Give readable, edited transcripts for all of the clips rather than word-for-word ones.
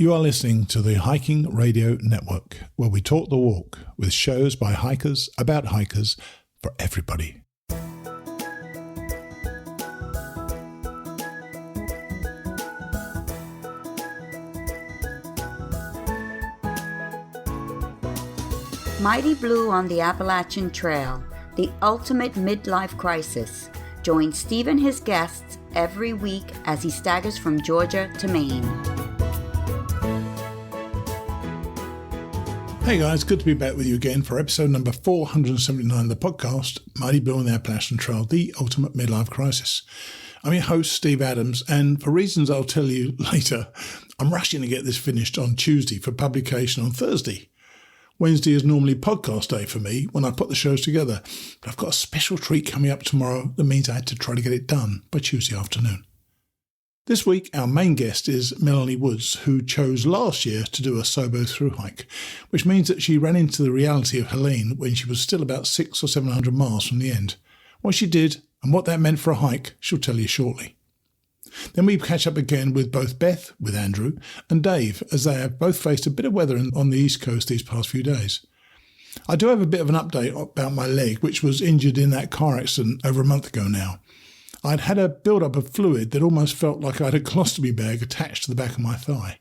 You are listening to the Hiking Radio Network, where we talk the walk with shows by hikers, about hikers, for everybody. Mighty Blue on the Appalachian Trail, the ultimate midlife crisis. Join Steve and his guests every week as he staggers from Georgia to Maine. Hey guys, good to be back with you again for episode number 479 of the podcast, Mighty Blue on the Appalachian Trail, the ultimate midlife crisis. I'm your host, Steve Adams, and for reasons I'll tell you later, I'm rushing to get this finished on Tuesday for publication on Thursday. Wednesday is normally podcast day for me when I put the shows together, but I've got a special treat coming up tomorrow that means I had to try to get it done by Tuesday afternoon. This week, our main guest is Melanie Wood, who chose last year to do a SOBO thru-hike, which means that she ran into the reality of Helene when she was still about 600 or 700 miles from the end. What she did and what that meant for a hike, she'll tell you shortly. Then we catch up again with both Beth, with Andrew, and Dave, as they have both faced a bit of weather on the East Coast these past few days. I do have a bit of an update about my leg, which was injured in that car accident over a month ago now. I'd had a build-up of fluid that almost felt like I had a colostomy bag attached to the back of my thigh.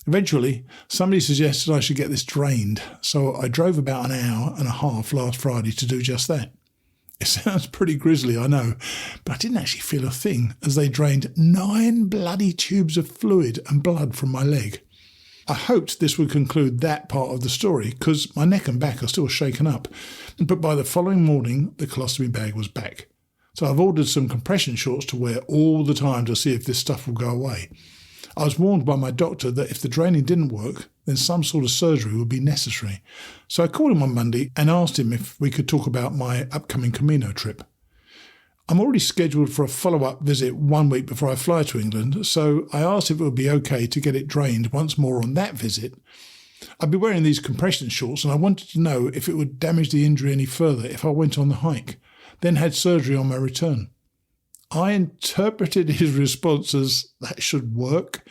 Eventually, somebody suggested I should get this drained, so I drove about an hour and a half last Friday to do just that. It sounds pretty grisly, I know, but I didn't actually feel a thing as they drained 9 bloody tubes of fluid and blood from my leg. I hoped this would conclude that part of the story because my neck and back are still shaken up, but by the following morning the colostomy bag was back. So I've ordered some compression shorts to wear all the time to see if this stuff will go away. I was warned by my doctor that if the draining didn't work, then some sort of surgery would be necessary. So I called him on Monday and asked him if we could talk about my upcoming Camino trip. I'm already scheduled for a follow-up visit 1 week before I fly to England, so I asked if it would be okay to get it drained once more on that visit. I'd be wearing these compression shorts and I wanted to know if it would damage the injury any further if I went on the hike, then had surgery on my return. I interpreted his response as that should work,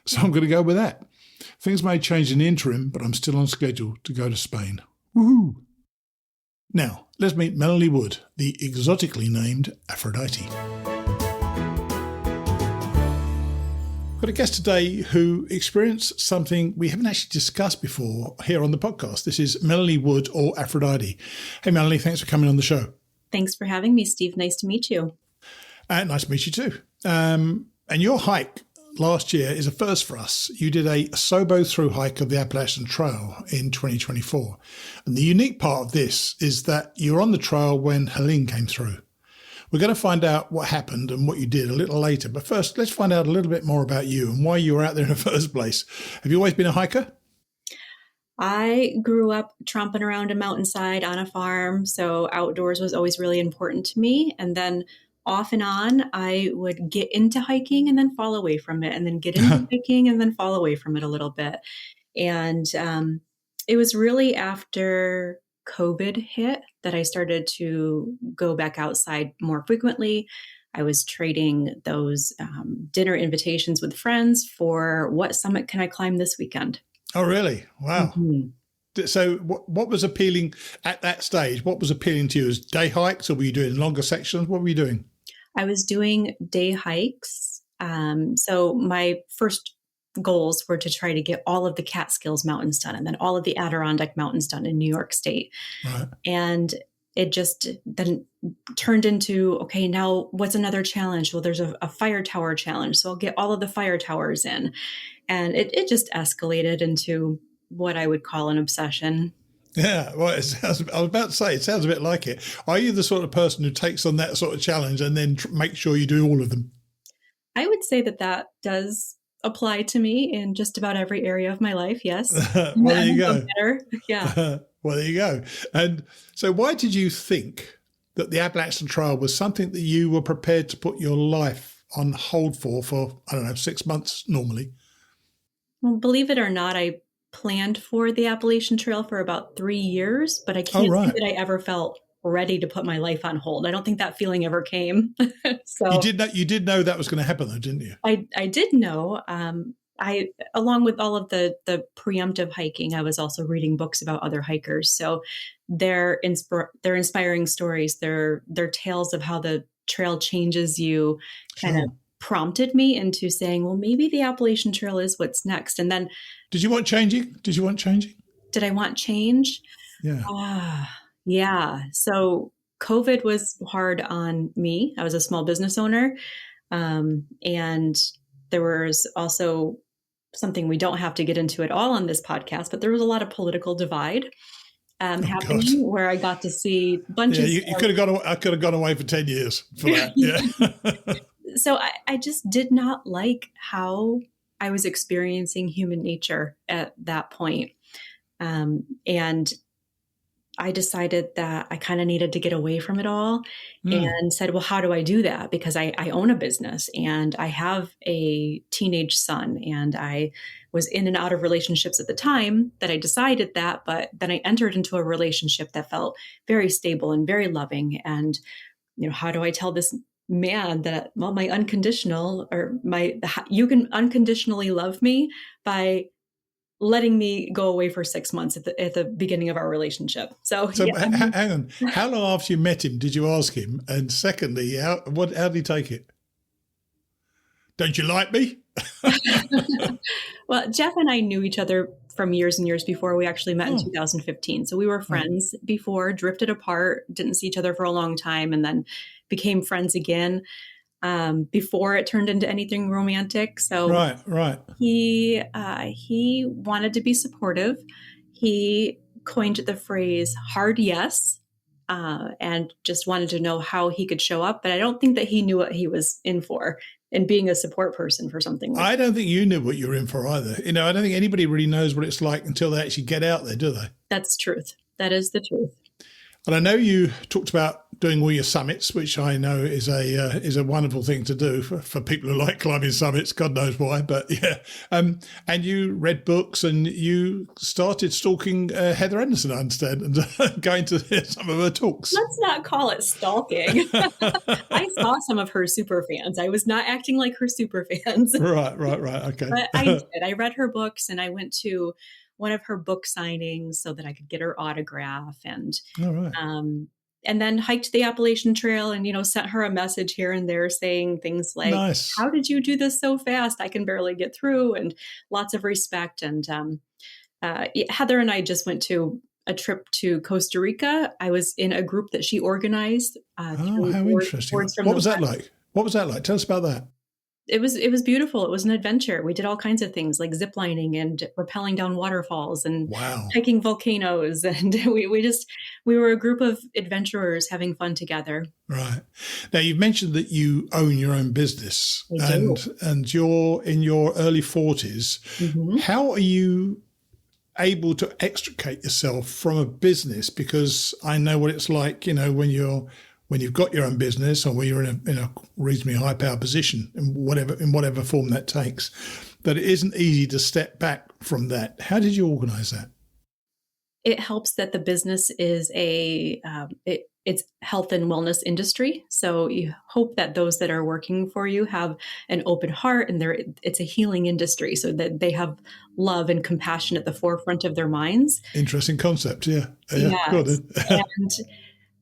so I'm going to go with that. Things may change in the interim, but I'm still on schedule to go to Spain. Woohoo! Now, let's meet Melanie Wood, the exotically named Aphrodite. I've got a guest today who experienced something we haven't actually discussed before here on the podcast. This is Melanie Wood, or Aphrodite. Hey, Melanie, thanks for coming on the show. Thanks for having me, Steve. Nice to meet you. Nice to meet you too. And your hike last year is a first for us. You did a SOBO thru-hike of the Appalachian Trail in 2024. And the unique part of this is that you were on the trail when Helene came through. We're going to find out what happened and what you did a little later. But first, let's find out a little bit more about you and why you were out there in the first place. Have you always been a hiker? I grew up tromping around a mountainside on a farm, so outdoors was always really important to me. And then off and on, I would get into hiking and then fall away from it, and then get into hiking and then fall away from it a little bit. And it was really after COVID hit that I started to go back outside more frequently. I was trading those dinner invitations with friends for what summit can I climb this weekend. Oh, really? Wow. Mm-hmm. So what was appealing at that stage? What was appealing to you? As day hikes, or were you doing longer sections? What were you doing? I was doing day hikes. So my first goals were to try to get all of the Catskills Mountains done and then all of the Adirondack Mountains done in New York State. Right. And it just then turned into, okay, now what's another challenge? Well, there's a fire tower challenge. So I'll get all of the fire towers in. And it just escalated into what I would call an obsession. Yeah, well, I was about to say, it sounds a bit like it. Are you the sort of person who takes on that sort of challenge and then make sure you do all of them? I would say that does apply to me in just about every area of my life, yes. Well, there you go. Yeah. Well, there you go. And so why did you think that the Appalachian Trail was something that you were prepared to put your life on hold for, I don't know, 6 months normally? Well, believe it or not, I planned for the Appalachian Trail for about 3 years, but I can't say that I ever felt ready to put my life on hold. I don't think that feeling ever came. So you did know that was going to happen though, didn't you? I did know. along with all of the preemptive hiking, I was also reading books about other hikers. So their inspiring stories, their tales of how the trail changes you kind of prompted me into saying, well, maybe the Appalachian Trail is what's next. And then Did you want changing? Did I want change? Yeah. Yeah. So COVID was hard on me. I was a small business owner. And there was also something we don't have to get into at all on this podcast, but there was a lot of political divide happening where I got to see bunches. You could have gone. I could have gone away for 10 years for that. Yeah. So I just did not like how I was experiencing human nature at that point. And I decided that I kind of needed to get away from it all and said, well, how do I do that? Because I own a business and I have a teenage son, and I was in and out of relationships at the time that I decided that, but then I entered into a relationship that felt very stable and very loving. And, how do I tell this man that, well, you can unconditionally love me by letting me go away for 6 months at the beginning of our relationship. So hang on. How long after you met him did you ask him? And secondly, how did he take it? Don't you like me? Well, Jeff and I knew each other from years and years before. We actually met in 2015. So we were friends before, drifted apart, didn't see each other for a long time, and then became friends again. Before it turned into anything romantic. So right. He wanted to be supportive. He coined the phrase hard yes, and just wanted to know how he could show up. But I don't think that he knew what he was in for in being a support person for something like that. I don't think you knew what you were in for either. I don't think anybody really knows what it's like until they actually get out there, do they? That's truth. That is the truth. And I know you talked about doing all your summits, which I know is a wonderful thing to do for people who like climbing summits. God knows why, but yeah. And you read books and you started stalking Heather Anderson, I understand, and going to some of her talks. Let's not call it stalking. I saw some of her super fans. I was not acting like her super fans. Right. Okay. But I did. I read her books and I went to one of her book signings so that I could get her autograph, and then hiked the Appalachian Trail and, sent her a message here and there saying things like, nice. How did you do this so fast? I can barely get through, and lots of respect. And Heather and I just went to a trip to Costa Rica. I was in a group that she organized. How interesting. What was that like? Tell us about that. It was beautiful. It was an adventure. We did all kinds of things like ziplining and rappelling down waterfalls and hiking volcanoes. And we were a group of adventurers having fun together. Right. Now, you've mentioned that you own your own business and you're in your early 40s. Mm-hmm. How are you able to extricate yourself from a business? Because I know what it's like, when you've got your own business or when you're in a reasonably high power position in whatever form that takes, that it isn't easy to step back from that. How did you organize that? It helps that the business is it's health and wellness industry. So you hope that those that are working for you have an open heart, and it's a healing industry, so that they have love and compassion at the forefront of their minds. Interesting concept. Yeah. Yes.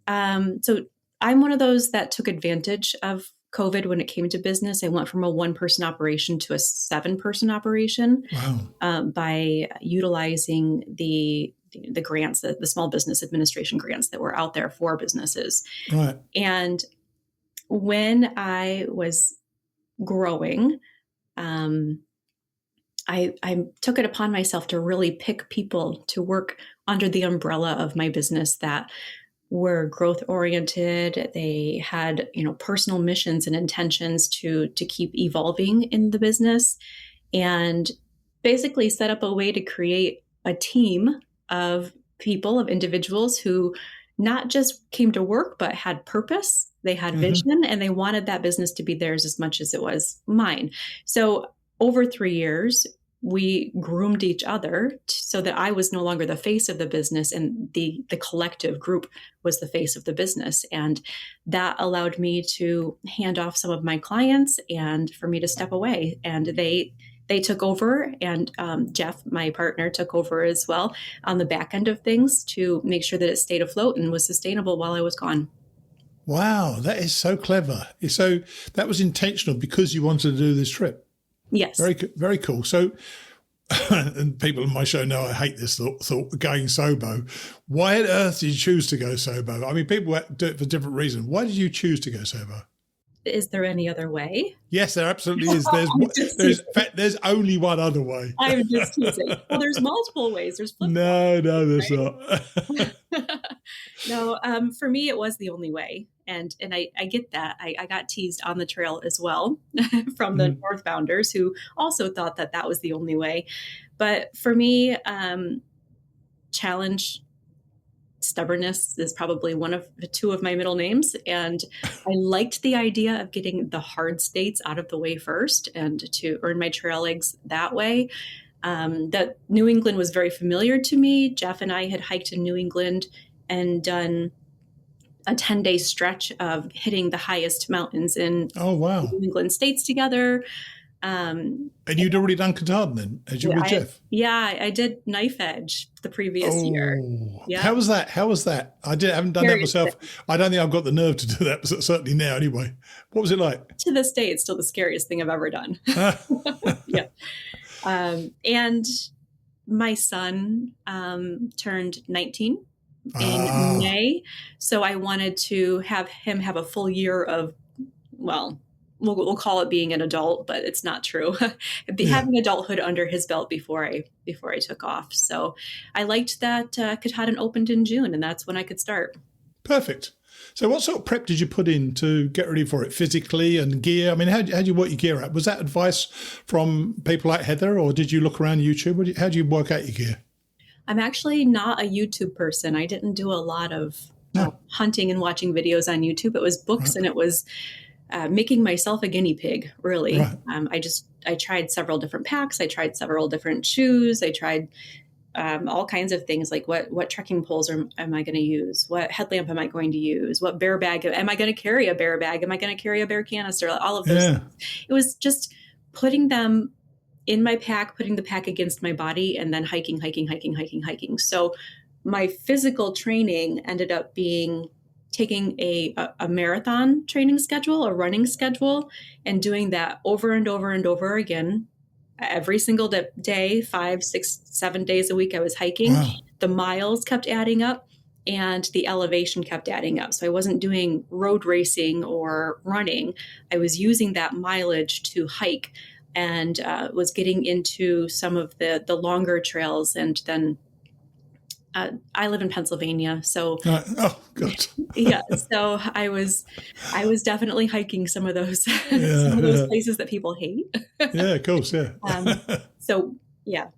And so I'm one of those that took advantage of COVID when it came to business. I went from a 1-person operation to a 7-person operation. Wow. By utilizing the grants, the Small Business Administration grants that were out there for businesses. Right. And when I was growing, I took it upon myself to really pick people to work under the umbrella of my business that were growth oriented. They had, personal missions and intentions to keep evolving in the business, and basically set up a way to create a team of people, of individuals who not just came to work, but had purpose. They had vision, and they wanted that business to be theirs as much as it was mine. So over 3 years, we groomed each other so that I was no longer the face of the business, and the collective group was the face of the business. And that allowed me to hand off some of my clients and for me to step away. And they they took over, and Jeff, my partner, took over as well on the back end of things to make sure that it stayed afloat and was sustainable while I was gone. Wow, that is so clever. So that was intentional because you wanted to do this trip. Yes. Very, very cool. So, and people on my show know I hate this thought going SOBO. Why on earth did you choose to go SOBO? I mean, people do it for different reasons. Why did you choose to go SOBO? Is there any other way? Yes, there absolutely is. In fact, there's only one other way. I'm just teasing. Well, there's multiple ways. There's flip. No, there's not. No, for me, it was the only way. And I get that. I got teased on the trail as well from the northbounders who also thought that that was the only way. But for me, challenge, stubbornness is probably one of the two of my middle names. And I liked the idea of getting the hard states out of the way first and to earn my trail legs that way. That New England was very familiar to me. Jeff and I had hiked in New England and done a 10-day stretch of hitting the highest mountains in New England states together. And you'd already done Katahdin then, as you were with Jeff? Yeah, I did Knife Edge the previous year. Yeah. How was that? I haven't done that myself. I don't think I've got the nerve to do that, but certainly now anyway. What was it like? To this day, it's still the scariest thing I've ever done. Yeah. And my son turned 19 in May. So I wanted to have him have a full year of, well, we'll call it being an adult, but it's not true. Having adulthood under his belt before I took off. So I liked that Katahdin opened in June, and that's when I could start. Perfect. So what sort of prep did you put in to get ready for it physically and gear? I mean, how did you work your gear out? Was that advice from people like Heather, or did you look around YouTube? How do you work out your gear? I'm actually not a YouTube person. I didn't do a lot of hunting and watching videos on YouTube. It was books and it was making myself a guinea pig, really. Right. I tried several different packs. I tried several different shoes. I tried all kinds of things like what trekking poles am I going to use? What headlamp am I going to use? What bear bag? Am I going to carry a bear bag? Am I going to carry a bear canister? All of those things. It was just putting them in my pack, putting the pack against my body, and then hiking. So my physical training ended up being taking a marathon training schedule, a running schedule, and doing that over and over and over again. Every single day, 5, 6, 7 days a week, I was hiking. Wow. The miles kept adding up and the elevation kept adding up. So I wasn't doing road racing or running. I was using that mileage to hike and was getting into some of the longer trails. And then I live in Pennsylvania, so oh god, yeah. So I was definitely hiking some of those places that people hate. Yeah, of course, yeah. So yeah,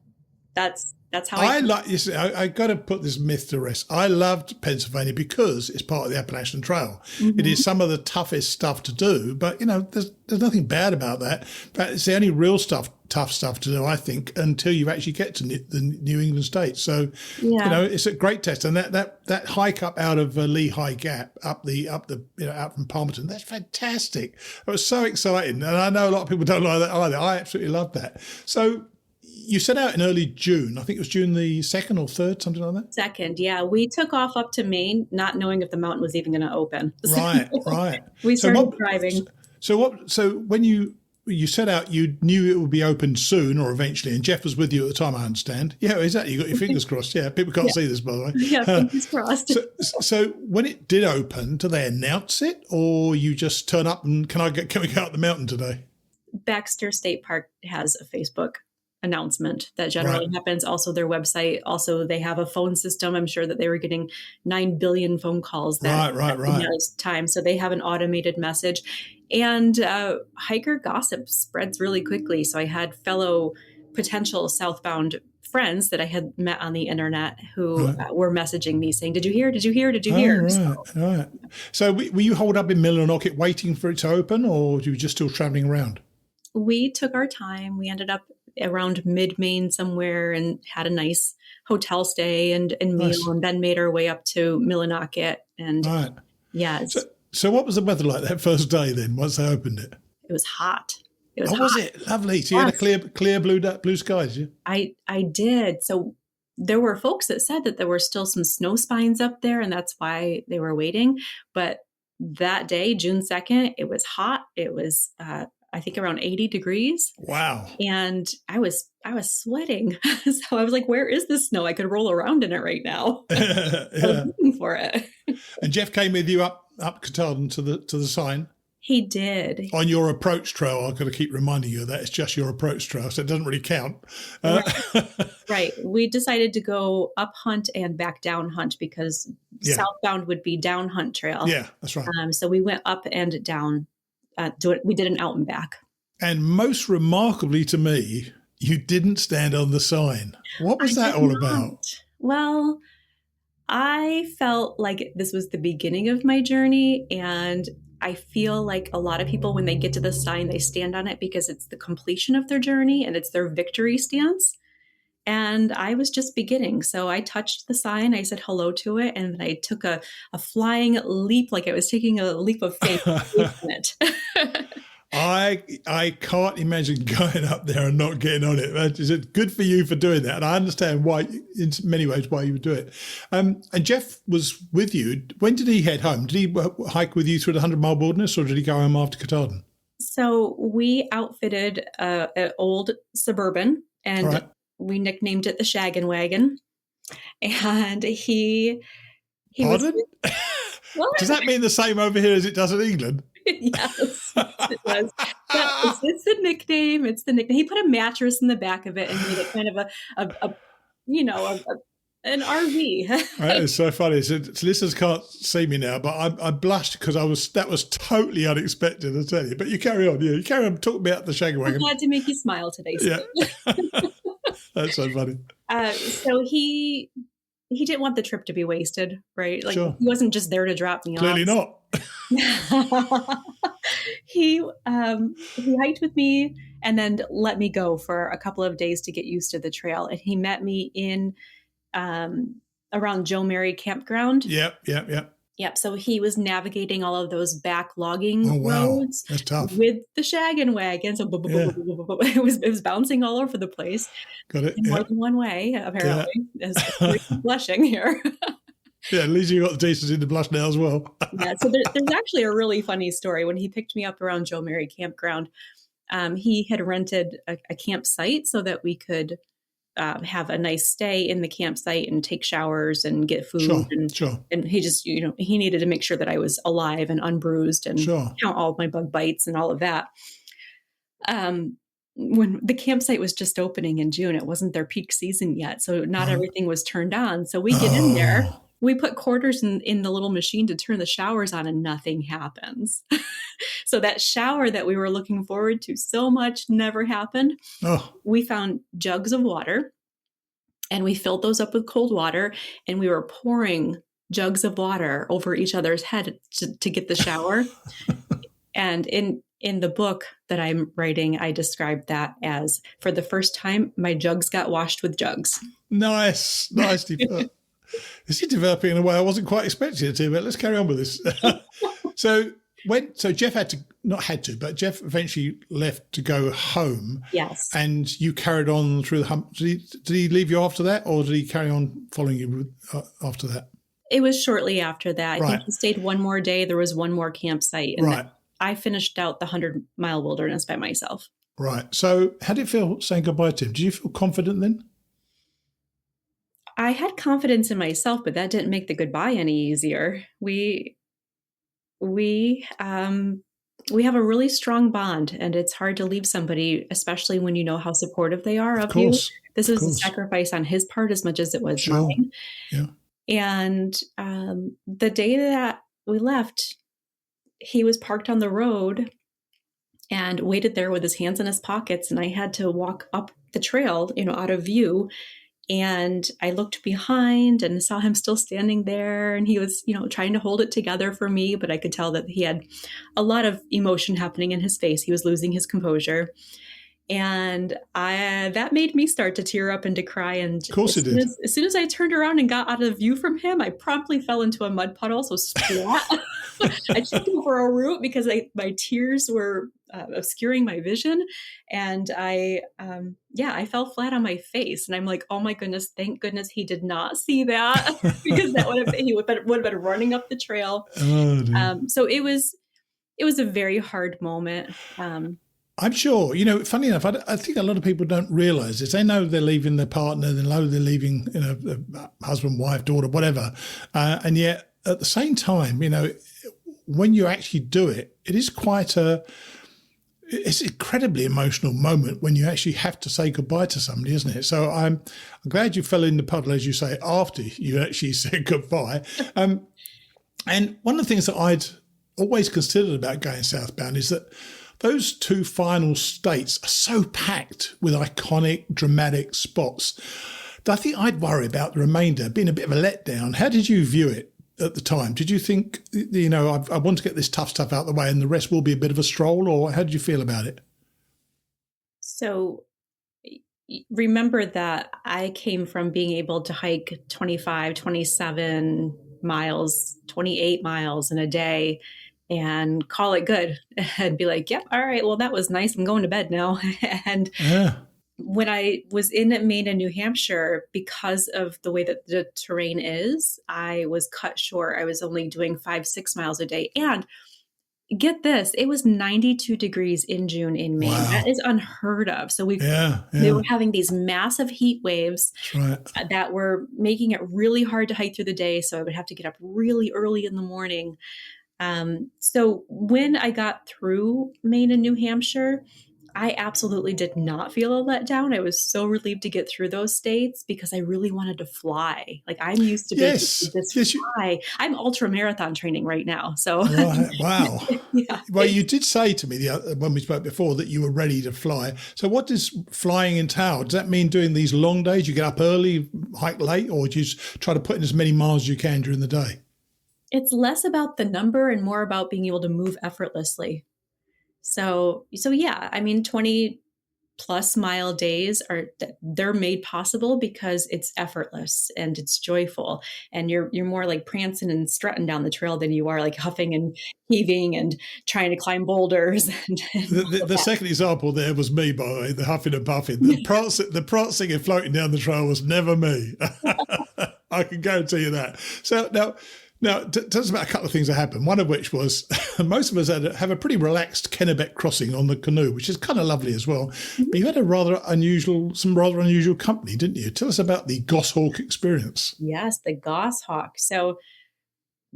that's how I like. You see, I got to put this myth to rest. I loved Pennsylvania because it's part of the Appalachian Trail. Mm-hmm. It is some of the toughest stuff to do, but there's nothing bad about that. But it's the only real tough stuff to do, I think, until you actually get to the New England states. So, it's a great test. And that hike up out of Lehigh Gap, out from Palmerton, that's fantastic. It was so exciting. And I know a lot of people don't like that either. I absolutely loved that. So you set out in early June. I think it was June the 2nd or 3rd, something like that? 2nd, yeah. We took off up to Maine, not knowing if the mountain was even going to open. Right. We started driving. So when you set out, you knew it would be open soon or eventually, and Jeff was with you at the time, I understand. Yeah, exactly. You got your fingers crossed. Yeah, people can't see this, by the way. Yeah, fingers crossed. So when it did open, do they announce it, or you just turn up and can we go up the mountain today? Baxter State Park has a Facebook announcement that generally happens. Also their website. Also they have a phone system. I'm sure that they were getting 9 billion phone calls that time. So they have an automated message, and hiker gossip spreads really quickly. So I had fellow potential southbound friends that I had met on the internet who were messaging me saying, did you hear? Did you hear? Did you hear? Right. So were you holed up in Millinocket waiting for it to open, or were you just still traveling around? We took our time. We ended up around mid-Maine somewhere and had a nice hotel stay and meal, and then made our way up to Millinocket. And So what was the weather like that first day then, once they opened it? It was hot. It was Oh, hot. was it? Lovely. So you had a clear blue skies, yeah? I did. So there were folks that said that there were still some snow spines up there, and that's why they were waiting. But that day, June 2nd, it was hot. It was, I think, around 80 degrees. Wow. And I was sweating. So I was like, where is this snow? I could roll around in it right now. I was looking for it. And Jeff came with you up Katahdin to the sign. He did. On your approach trail, I've got to keep reminding you of that. It's just your approach trail, so it doesn't really count. Right. We decided to go up hunt and back down hunt because southbound would be down hunt trail. Yeah, that's right. So we went up and down. We did an out and back. And most remarkably to me, you didn't stand on the sign. What was that all about? Well, I felt like this was the beginning of my journey, and I feel like a lot of people, when they get to the sign, they stand on it because it's the completion of their journey and it's their victory stance. And I was just beginning. So I touched the sign, I said hello to it, and I took a flying leap, like I was taking a leap of faith in it. I can't imagine going up there and not getting on it. It's good for you for doing that. And I understand why, in many ways, why you would do it. And Jeff was with you. When did he head home? Did he hike with you through the 100-mile wilderness, or did he go home after Katahdin? So we outfitted an old Suburban, and we nicknamed it the Shaggin' Wagon. And he Pardon? What? Does that mean the same over here as it does in England? Yes, it was. It's the nickname. It's the nickname. He put a mattress in the back of it and made it kind of an RV. Right, it's so funny. So listeners can't see me now, but I blushed because that was totally unexpected, I tell you. But you carry on. Yeah, you carry on. Talk about the Shaggin' Wagon. I'm glad to make you smile today. Yeah, that's so funny. So he didn't want the trip to be wasted, right? Like Sure. He wasn't just there to drop me Clearly off. not. He hiked with me and then let me go for a couple of days to get used to the trail. And he met me in around Joe Mary Campground. Yep. So he was navigating all of those back logging roads. That's tough. With the Shaggin' Wagon. So it was bouncing all over the place. Got it. In more than one way, apparently. As blushing here. Yeah, at least you got the decency to blush now as well. Yeah, so there's actually a really funny story. When he picked me up around Joe Mary Campground, he had rented a campsite so that we could have a nice stay in the campsite and take showers and get food. Sure. And he just, he needed to make sure that I was alive and unbruised and count all of my bug bites and all of that. When the campsite was just opening in June, it wasn't their peak season yet. So not everything was turned on. So we get in there. We put quarters in the little machine to turn the showers on and nothing happens. So that shower that we were looking forward to so much never happened. We found jugs of water and we filled those up with cold water and we were pouring jugs of water over each other's head to get the shower. And in the book that I'm writing, I described that as, for the first time, my jugs got washed with jugs. Nice. This is developing in a way I wasn't quite expecting it to, but let's carry on with this. So Jeff but Jeff eventually left to go home. Yes. And you carried on through the hump. Did he leave you after that, or did he carry on following you after that? It was shortly after that. I think he stayed one more day. There was one more campsite. And I finished out the 100-mile wilderness by myself. Right. So how did it feel saying goodbye to him? Did you feel confident then? I had confidence in myself, but that didn't make the goodbye any easier. We have a really strong bond, and it's hard to leave somebody, especially when you know how supportive they are of you. This is a sacrifice on his part as much as it was mine. Yeah. And the day that we left, he was parked on the road and waited there with his hands in his pockets, and I had to walk up the trail, out of view. And I looked behind and saw him still standing there, and he was, trying to hold it together for me, but I could tell that he had a lot of emotion happening in his face. He was losing his composure. And that made me start to tear up and to cry. And of course it did. As soon as I turned around and got out of view from him, I promptly fell into a mud puddle. So splat. I tripped over a root because my tears were obscuring my vision. And I fell flat on my face. And I'm like, oh my goodness, thank goodness he did not see that because he would have been running up the trail. Oh, dear. So it was a very hard moment. I'm sure. Funny enough, I think a lot of people don't realize this. They know they're leaving their partner, they know they're leaving, husband, wife, daughter, whatever. And yet at the same time, when you actually do it, it's incredibly emotional moment when you actually have to say goodbye to somebody, isn't it? So I'm glad you fell in the puddle, as you say, after you actually said goodbye. And one of the things that I'd always considered about going southbound is that those two final states are so packed with iconic, dramatic spots that I think I'd worry about the remainder being a bit of a letdown. How did you view it at the time? Did you think, I want to get this tough stuff out of the way and the rest will be a bit of a stroll, or how did you feel about it? So remember that I came from being able to hike 25, 27 miles, 28 miles in a day and call it good and be like, yep, all right, well, that was nice. I'm going to bed now. And when I was in Maine and New Hampshire, because of the way that the terrain is, I was cut short. I was only doing 5-6 miles a day. And get this, it was 92 degrees in June in Maine. Wow. That is unheard of. So we were having these massive heat waves that were making it really hard to hike through the day. So I would have to get up really early in the morning. So when I got through Maine and New Hampshire, I absolutely did not feel a letdown. I was so relieved to get through those states because I really wanted to fly. Like I'm used to being able to just fly. I'm ultra marathon training right now. So wow. Yeah. Well, you did say to me when we spoke before that you were ready to fly. So what does flying entail? Does that mean doing these long days? You get up early, hike late, or do you just try to put in as many miles as you can during the day? It's less about the number and more about being able to move effortlessly. So yeah, I mean, 20 plus mile days they're made possible because it's effortless and it's joyful. And you're more like prancing and strutting down the trail than you are like huffing and heaving and trying to climb boulders. The second example there was me, by the way, the huffing and puffing. The prancing and floating down the trail was never me. I can guarantee you that. So Now, tell us about a couple of things that happened, one of which was most of us have a pretty relaxed Kennebec crossing on the canoe, which is kind of lovely as well. But you had some rather unusual company, didn't you? Tell us about the Goshawk experience. Yes, the Goshawk. So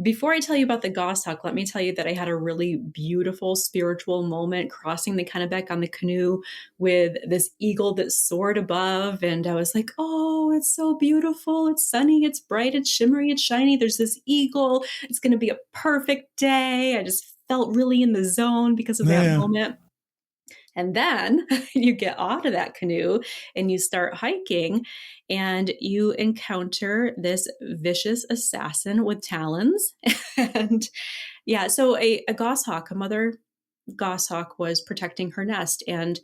before I tell you about the Goshawk, let me tell you that I had a really beautiful spiritual moment crossing the Kennebec on the canoe with this eagle that soared above. And I was like, oh, it's so beautiful. It's sunny. It's bright. It's shimmery. It's shiny. There's this eagle. It's going to be a perfect day. I just felt really in the zone because of that moment. And then you get off of that canoe and you start hiking and you encounter this vicious assassin with talons. And so a goshawk, a mother goshawk was protecting her nest. And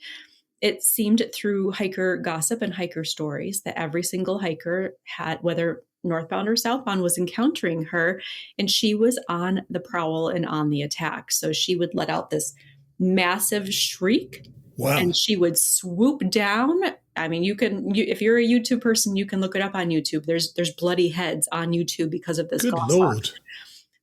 it seemed through hiker gossip and hiker stories that every single hiker had, whether northbound or southbound, was encountering her. And she was on the prowl and on the attack. So she would let out this massive shriek. Wow. And she would swoop down. I mean, if you're a YouTube person, you can look it up on YouTube. There's bloody heads on YouTube because of this. Good Lord.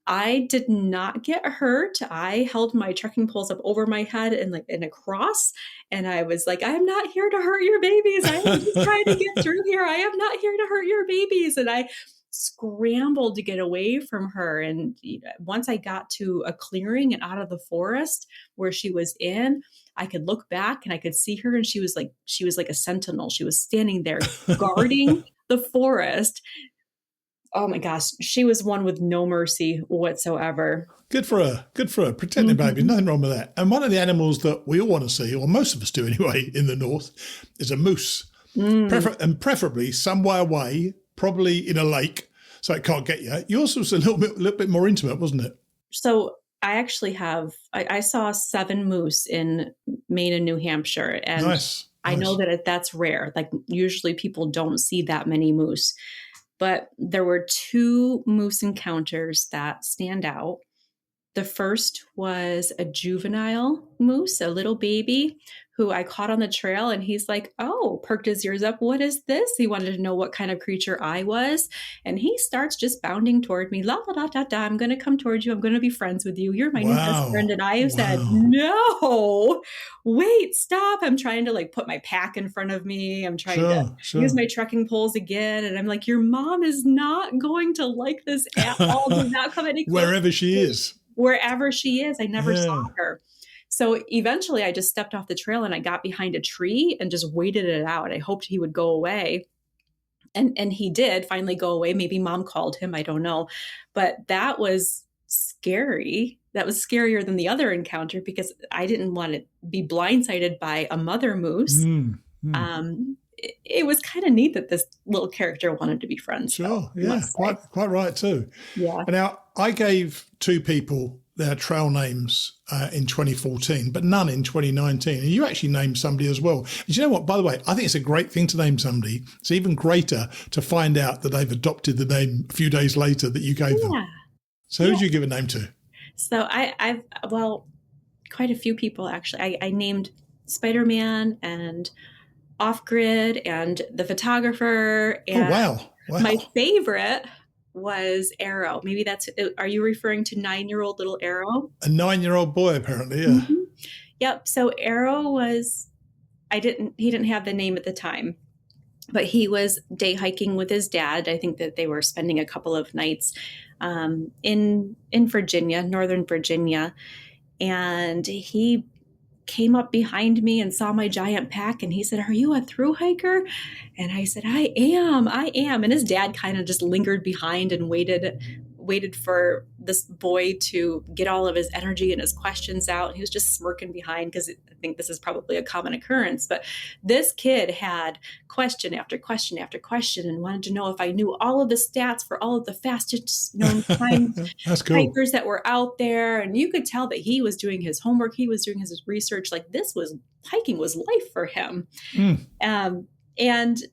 I did not get hurt. I held my trekking poles up over my head in a cross. And I was like, I am not here to hurt your babies. I am just trying to get through here. I am not here to hurt your babies. And I scrambled to get away from her. And once I got to a clearing and out of the forest where she was in, I could look back and I could see her. And she was like a sentinel. She was standing there guarding the forest. Oh my gosh. She was one with no mercy whatsoever. Good for her. Protecting baby. Nothing wrong with that. And one of the animals that we all want to see, or most of us do anyway, in the north, is a moose. And preferably somewhere away, probably in a lake, so it can't get you. Yours was a little bit more intimate, wasn't it? So I actually I saw 7 moose in Maine and New Hampshire. And nice. I know that that's rare. Like usually people don't see that many moose. But there were 2 moose encounters that stand out. The first was a juvenile moose, a little baby who I caught on the trail, and he's like, oh, perked his ears up. What is this? He wanted to know what kind of creature I was. And he starts just bounding toward me. La, la, da, da, da. I'm going to come towards you. I'm going to be friends with you. You're my new best friend. And I said, no, wait, stop. I'm trying to like put my pack in front of me. I'm trying to use my trekking poles again. And I'm like, your mom is not going to like this at all. Do not come any closer. Wherever she is. Wherever she is. I never saw her. So eventually I just stepped off the trail and I got behind a tree and just waited it out. I hoped he would go away. And he did finally go away. Maybe mom called him. I don't know. But that was scary. That was scarier than the other encounter because I didn't want to be blindsided by a mother moose. It was kind of neat that this little character wanted to be friends. Sure. Yeah. Quite right too. Yeah. Now, I gave 2 people their trail names in 2014, but none in 2019. And you actually named somebody as well. And you know what, by the way, I think it's a great thing to name somebody. It's even greater to find out that they've adopted the name a few days later that you gave them. So who did you give a name to? So I've quite a few people actually. I named Spider-Man and Off-Grid and the photographer. And wow. My favorite was Arrow. Maybe are you referring to 9-year-old little Arrow? A 9-year-old boy, apparently, yeah. Mm-hmm. Yep. So Arrow he didn't have the name at the time, but he was day hiking with his dad. I think that they were spending a couple of nights in Virginia, Northern Virginia. And he came up behind me and saw my giant pack and he said, are you a thru-hiker? And I said, I am. And his dad kind of just lingered behind and waited for this boy to get all of his energy and his questions out. He was just smirking behind because I think this is probably a common occurrence. But this kid had question after question after question and wanted to know if I knew all of the stats for all of the fastest known time hikers that were out there. And you could tell that he was doing his homework. He was doing his research. Like hiking was life for him. And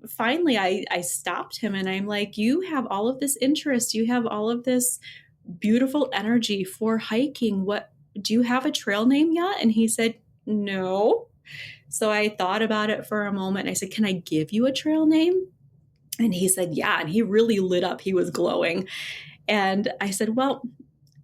finally I stopped him and I'm like, you have all of this interest. You have all of this beautiful energy for hiking. Do you have a trail name yet? And he said, no. So I thought about it for a moment and I said, can I give you a trail name? And he said, yeah. And he really lit up. He was glowing. And I said, well,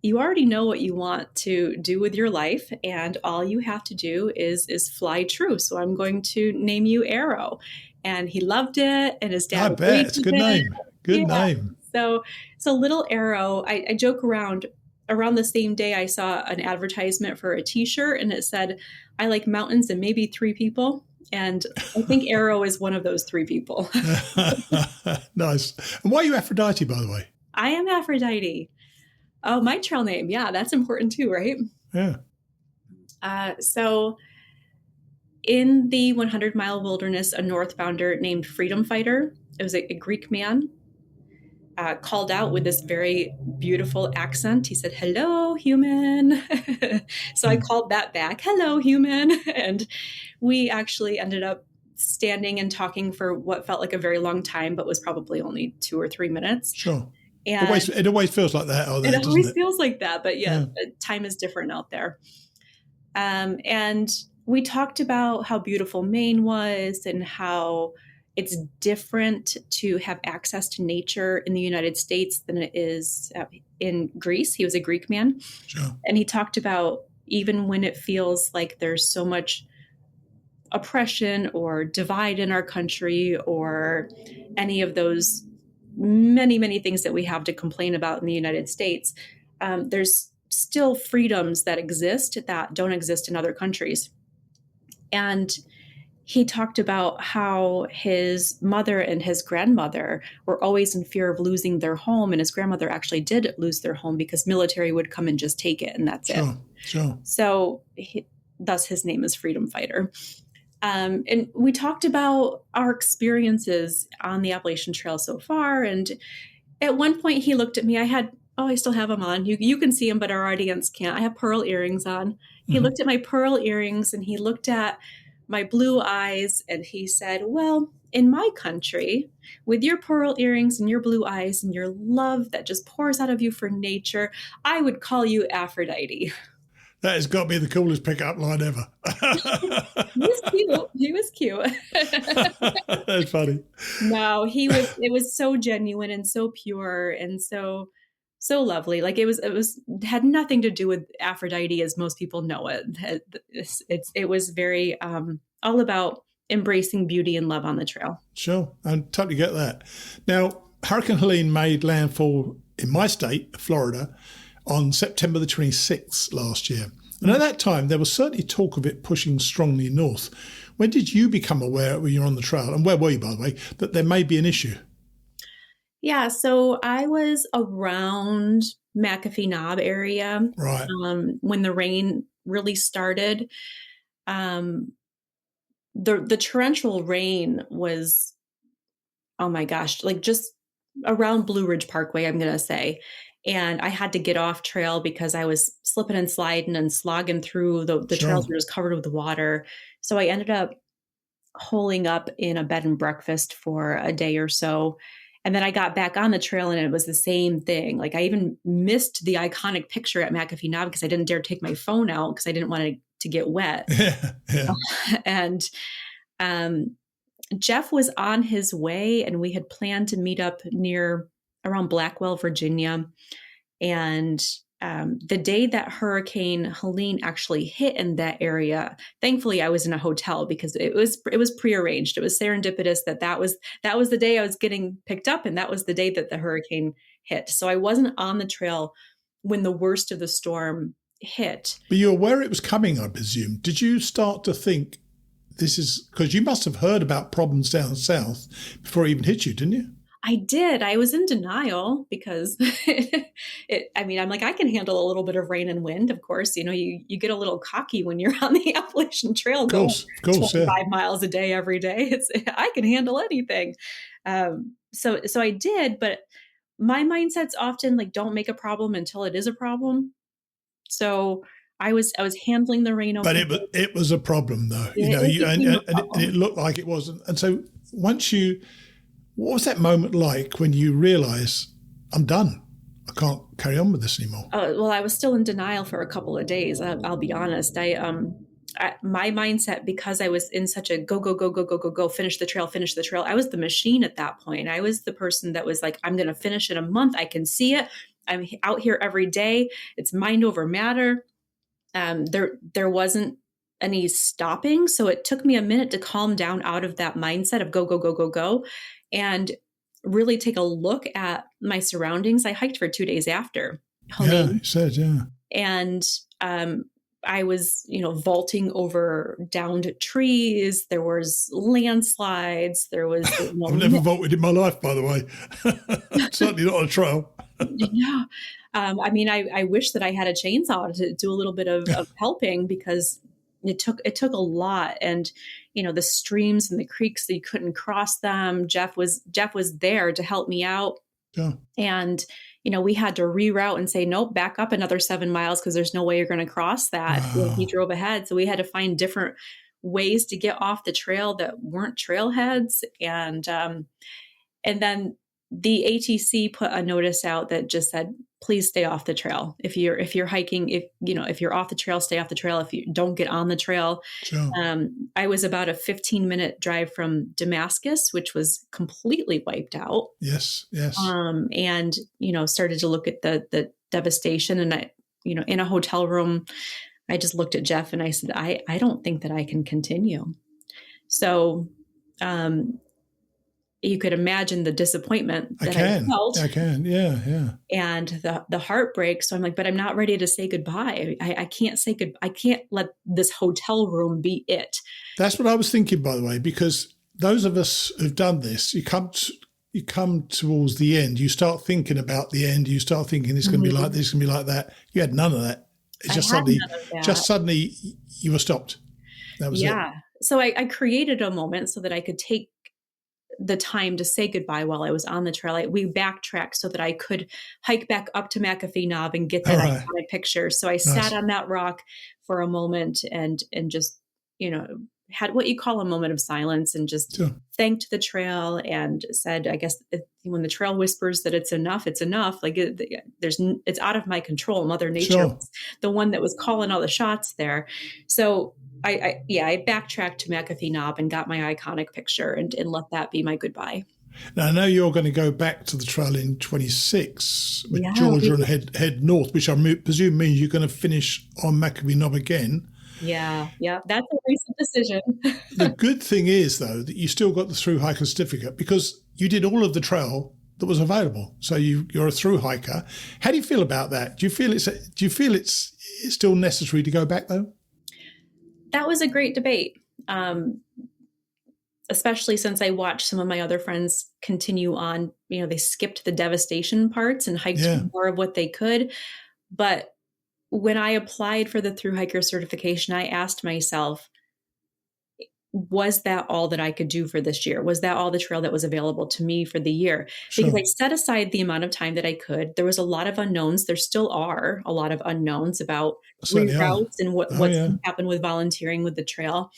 you already know what you want to do with your life. And all you have to do is fly true. So I'm going to name you Arrow. And he loved it. And his dad. I bet it's a good name. Good name. So little Arrow, I joke around the same day I saw an advertisement for a t-shirt and it said, I like mountains and maybe 3 people. And I think Arrow is one of those 3 people. Nice. And why are you Aphrodite, by the way? I am Aphrodite. Oh, my trail name. Yeah, that's important too, right? Yeah. So in the 100-mile wilderness, a northbounder named Freedom Fighter, it was a Greek man, called out with this very beautiful accent. He said, hello, human. So I called that back, hello, human. And we actually ended up standing and talking for what felt like a very long time, but was probably only 2 or 3 minutes. Sure. And it always feels like that out there, it always feels like that, but yeah, time is different out there. And we talked about how beautiful Maine was and how it's different to have access to nature in the United States than it is in Greece. He was a Greek man. Sure. And he talked about even when it feels like there's so much oppression or divide in our country or any of those many, many things that we have to complain about in the United States, there's still freedoms that exist that don't exist in other countries. And he talked about how his mother and his grandmother were always in fear of losing their home. And his grandmother actually did lose their home because military would come and just take it. And that's it. Sure. So thus his name is Freedom Fighter. And we talked about our experiences on the Appalachian Trail so far. And at one point he looked at me. I still have them on. You can see them, but our audience can't. I have pearl earrings on. He looked at my pearl earrings and he looked at my blue eyes and he said, well, in my country, with your pearl earrings and your blue eyes and your love that just pours out of you for nature, I would call you Aphrodite. That has got to be the coolest pickup line ever. He was cute. He was cute. That's funny. No, it was so genuine and so pure and so lovely. Like it had nothing to do with Aphrodite as most people know it. It was very all about embracing beauty and love on the trail. Sure, I totally get that. Now, Hurricane Helene made landfall in my state, Florida, on September the 26th last year. And at that time, there was certainly talk of it pushing strongly north. When did you become aware, when you're on the trail, and where were you, by the way, that there may be an issue? Yeah, so I was around McAfee Knob area, right, when the rain really started. The torrential rain was, oh my gosh, like just around Blue Ridge Parkway, I'm going to say. And I had to get off trail because I was slipping and sliding and slogging through the trails were just covered with water. So I ended up holing up in a bed and breakfast for a day or so. And then I got back on the trail and it was the same thing. Like I even missed the iconic picture at McAfee Knob because I didn't dare take my phone out because I didn't want to get wet. Yeah. And Jeff was on his way and we had planned to meet up around Blackwell, Virginia. And the day that Hurricane Helene actually hit in that area, thankfully I was in a hotel because it was prearranged. It was serendipitous that was the day I was getting picked up, and that was the day that the hurricane hit. So I wasn't on the trail when the worst of the storm hit. But you were aware it was coming, I presume. Did you start to think this is, because you must have heard about problems down south before it even hit you, didn't you? I did. I was in denial because I'm like, I can handle a little bit of rain and wind. Of course, you get a little cocky when you're on the Appalachian Trail going 25 miles a day every day. I can handle anything. So I did, but my mindset's often like, don't make a problem until it is a problem. So I was handling the rain. But it was a problem though, and it looked like it wasn't. And so what was that moment like when you realize I'm done? I can't carry on with this anymore. Well, I was still in denial for a couple of days. I'll be honest. My mindset, because I was in such a go, finish the trail. I was the machine at that point. I was the person that was like, I'm going to finish in a month. I can see it. I'm out here every day. It's mind over matter. There wasn't any stopping. So it took me a minute to calm down out of that mindset of go, and really take a look at my surroundings. I hiked for 2 days after Helene. Yeah, you said, yeah. And I was, vaulting over downed trees. There was landslides. There was. I've never vaulted in my life, by the way. Certainly not on a trail. Yeah. I wish that I had a chainsaw to do a little bit of helping because it took a lot. And, the streams and the creeks, that you couldn't cross them. Jeff was there to help me out. Yeah. And, we had to reroute and say, nope, back up another 7 miles because there's no way you're going to cross that. Wow. He drove ahead. So we had to find different ways to get off the trail that weren't trailheads. And then the ATC put a notice out that just said, please stay off the trail. If you're hiking, if you're off the trail, stay off the trail. If you don't get on the trail. Sure. I was about a 15-minute drive from Damascus, which was completely wiped out. Yes. And, started to look at the devastation. And I, in a hotel room, I just looked at Jeff and I said, I don't think that I can continue. So, you could imagine the disappointment that I felt. I can. Yeah. And the heartbreak. So I'm like, but I'm not ready to say goodbye. I can't say goodbye. I can't let this hotel room be it. That's what I was thinking, by the way, because those of us who've done this, you come towards the end, you start thinking about the end, you start thinking it's going to be like this, it's going to be like that. You had none of that. It's just suddenly you were stopped. That was it. Yeah. So I created a moment so that I could take the time to say goodbye while I was on the trail. We backtracked so that I could hike back up to McAfee Knob and get that iconic picture. So I sat on that rock for a moment and just, had what you call a moment of silence and just Sure. thanked the trail and said, I guess when the trail whispers that it's enough, it's enough. Like it's out of my control. Mother Nature Sure. was the one that was calling all the shots there. So I backtracked to McAfee Knob and got my iconic picture and let that be my goodbye. Now, I know you're going to go back to the trail in 26 with Yeah, Georgia and head north, which I presume means you're going to finish on McAfee Knob again. Yeah. That's a recent decision. The good thing is, though, that you still got the thru-hiker certificate because you did all of the trail that was available. So you're a thru-hiker. How do you feel about that? Do you feel it's still necessary to go back, though? That was a great debate. Especially since I watched some of my other friends continue on, they skipped the devastation parts and hiked more of what they could. But when I applied for the thru-hiker certification, I asked myself, was that all that I could do for this year? Was that all the trail that was available to me for the year? Because I set aside the amount of time that I could. There was a lot of unknowns. There still are a lot of unknowns about reroutes and what's going to happen with volunteering with the trail.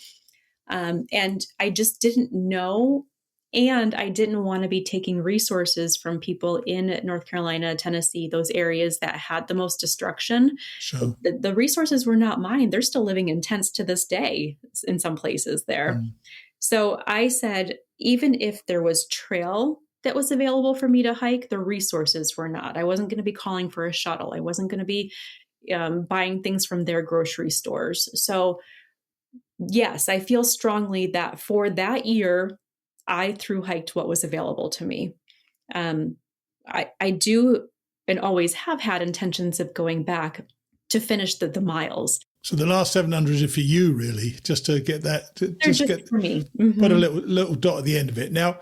And I just didn't know. And I didn't want to be taking resources from people in North Carolina, Tennessee, those areas that had the most destruction. Sure. The resources were not mine. They're still living in tents to this day in some places there. Mm. So I said, even if there was trail that was available for me to hike, the resources were not. I wasn't going to be calling for a shuttle. I wasn't going to be buying things from their grocery stores. So yes, I feel strongly that for that year, I thru-hiked what was available to me. I do and always have had intentions of going back to finish the miles. So the last 700 is for you, really, just to get that. Just for me. Mm-hmm. Put a little dot at the end of it. Now,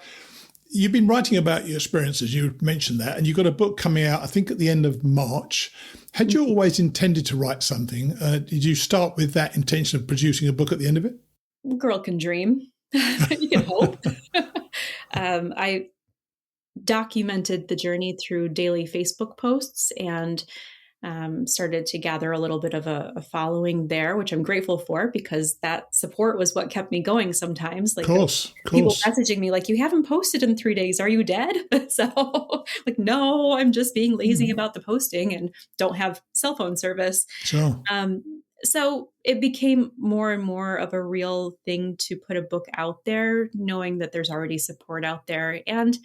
you've been writing about your experiences. You mentioned that, and you've got a book coming out, I think, at the end of March. Had you always intended to write something? Did you start with that intention of producing a book at the end of it? Girl can dream. You can hope. I documented the journey through daily Facebook posts and started to gather a little bit of a following there, which I'm grateful for because that support was what kept me going sometimes. Like, of course. People messaging me like, you haven't posted in 3 days. Are you dead? So like, no, I'm just being lazy about the posting and don't have cell phone service. Sure. So it became more and more of a real thing to put a book out there, knowing that there's already support out there. And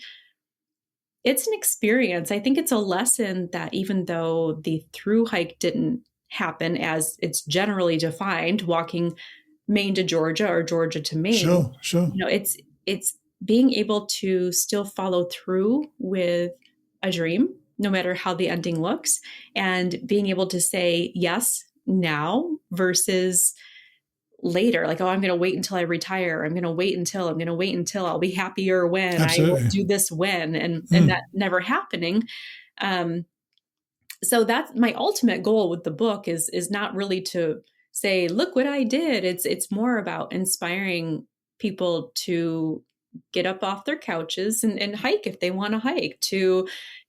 it's an experience. I think it's a lesson that even though the thru-hike didn't happen as it's generally defined, walking Maine to Georgia or Georgia to Maine, sure. It's being able to still follow through with a dream, no matter how the ending looks, and being able to say yes now versus later. Like, oh, I'm going to wait until I retire. I'm going to wait until I'll be happier when Absolutely. I will do this when, and that never happening. So that's my ultimate goal with the book is not really to say, look what I did. It's more about inspiring people to get up off their couches and hike if they want to hike, to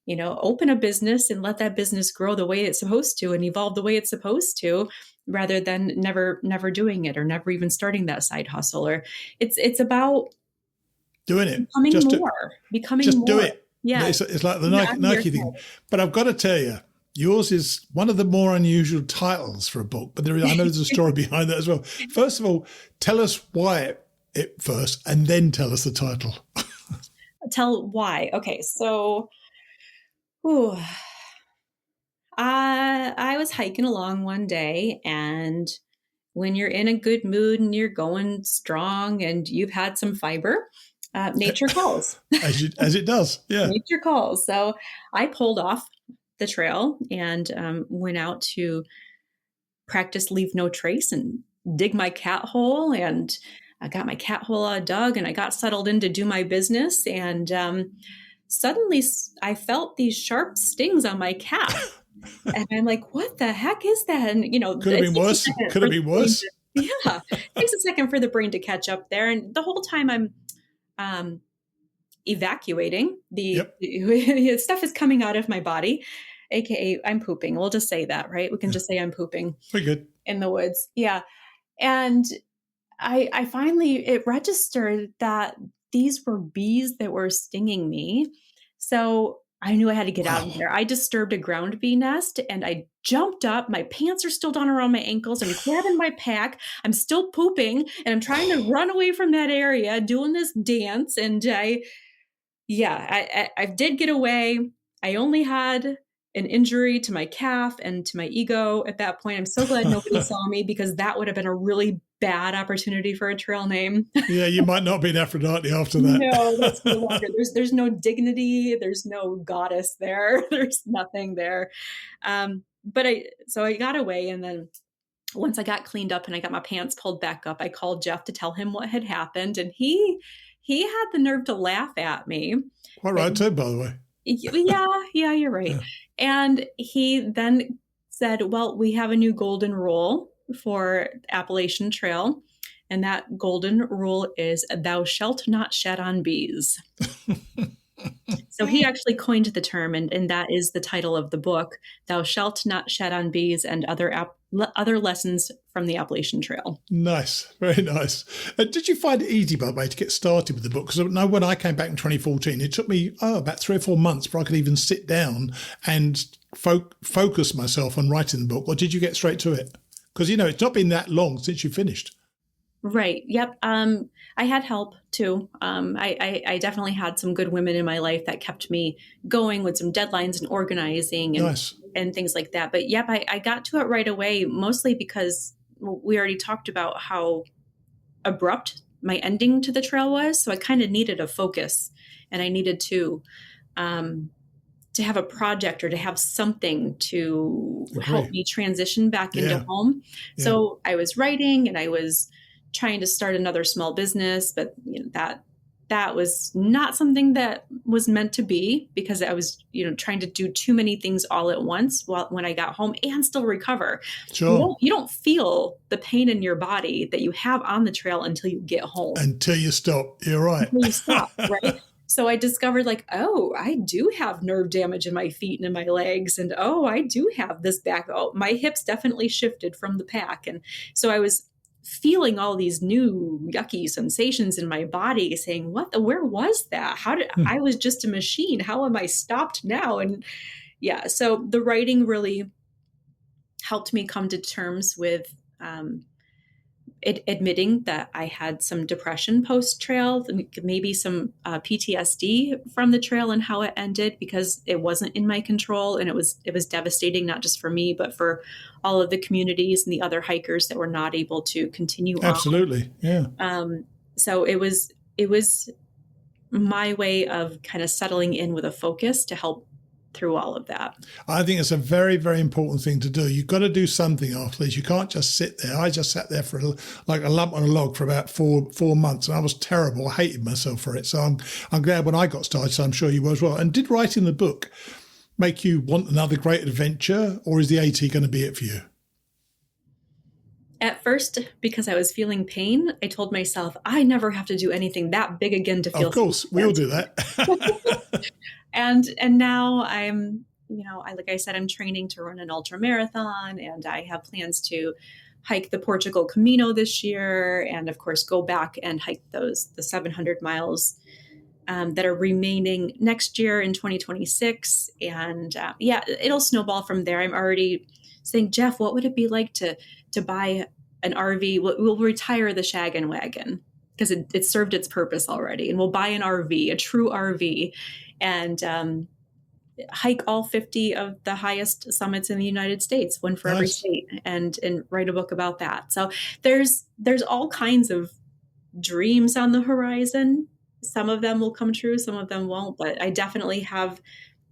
open a business and let that business grow the way it's supposed to and evolve the way it's supposed to, rather than never doing it or never even starting that side hustle. Or it's about doing it, becoming just more. Do it. Yeah, it's like the Nike thing. But I've got to tell you, yours is one of the more unusual titles for a book. But I know there's a story behind that as well. First of all, tell us why it first, and then tell us the title. Tell why. Okay, so. I was hiking along one day, and when you're in a good mood and you're going strong and you've had some fiber, nature calls. as it does, yeah. Nature calls. So I pulled off the trail and went out to practice leave no trace and dig my cat hole, and I got my cat hole dug and I got settled in to do my business, and suddenly I felt these sharp stings on my calf. And I'm like, what the heck is that? And, could have been worse. Yeah. It takes a second for the brain to catch up there. And the whole time I'm evacuating, the stuff is coming out of my body, AKA I'm pooping. We'll just say that, right? We can just say I'm pooping. Pretty good. In the woods. Yeah. And I finally, it registered that these were bees that were stinging me. So I knew I had to get out of Wow. there. I disturbed a ground bee nest and I jumped up. My pants are still down around my ankles. I'm grabbing my pack. I'm still pooping and I'm trying to run away from that area doing this dance. And I did get away. I only had an injury to my calf and to my ego at that point. I'm so glad nobody saw me because that would have been a really bad opportunity for a trail name. Yeah, you might not be an Aphrodite after that. No, that's no longer. There's no dignity. There's no goddess there. There's nothing there. So I got away, and then once I got cleaned up and I got my pants pulled back up, I called Jeff to tell him what had happened, and he had the nerve to laugh at me. Quite right too, by the way. Yeah, you're right. Yeah. And he then said, well, we have a new golden rule for Appalachian Trail. And that golden rule is thou shalt not shed on bees. So he actually coined the term, and that is the title of the book, Thou Shalt Not Shed on Bees and Other Lessons from the Appalachian Trail. Nice. Very nice. Did you find it easy, by the way, to get started with the book? Because I know when I came back in 2014, it took me about 3 or 4 months before I could even sit down and focus myself on writing the book. Or did you get straight to it? Because, it's not been that long since you finished. Right. Yep. I had help too. I definitely had some good women in my life that kept me going with some deadlines and organizing and, nice. And things like that. But yep, I got to it right away, mostly because we already talked about how abrupt my ending to the trail was. So I kind of needed a focus, and I needed to have a project or to have something to help me transition back into home. Yeah. So I was writing and I was trying to start another small business, but that was not something that was meant to be, because I was, trying to do too many things all at once when I got home and still recover. Sure. You don't feel the pain in your body that you have on the trail until you get home. Until you stop. You're right. Until you stop, right? So I discovered I do have nerve damage in my feet and in my legs. And, I do have this back. Oh, my hips definitely shifted from the pack. And so I was feeling all these new yucky sensations in my body, saying, where was that? I was just a machine. How am I stopped now? And so the writing really helped me come to terms with admitting that I had some depression post-trail, maybe some PTSD from the trail and how it ended, because it wasn't in my control, and it was devastating, not just for me, but for all of the communities and the other hikers that were not able to continue. Absolutely, yeah. So it was my way of kind of settling in with a focus to help through all of that. I think it's a very, very important thing to do. You've got to do something after this. You can't just sit there. I just sat there for like a lump on a log for about four months, and I was terrible. I hated myself for it. So I'm glad when I got started, so I'm sure you were as well. And did writing the book make you want another great adventure, or is the AT going to be it for you? At first, because I was feeling pain, I told myself, I never have to do anything that big again to feel. Of course, we all do that. And now I'm, like I said, I'm training to run an ultra marathon, and I have plans to hike the Portugal Camino this year, and of course go back and hike the 700 miles that are remaining next year in 2026. And it'll snowball from there. I'm already saying, Jeff, what would it be like to buy an RV? We'll retire the Shag and Wagon because it served its purpose already, and we'll buy an RV, a true RV, and hike all 50 of the highest summits in the United States, one for every state, and write a book about that. So there's all kinds of dreams on the horizon. Some of them will come true, some of them won't, but I definitely have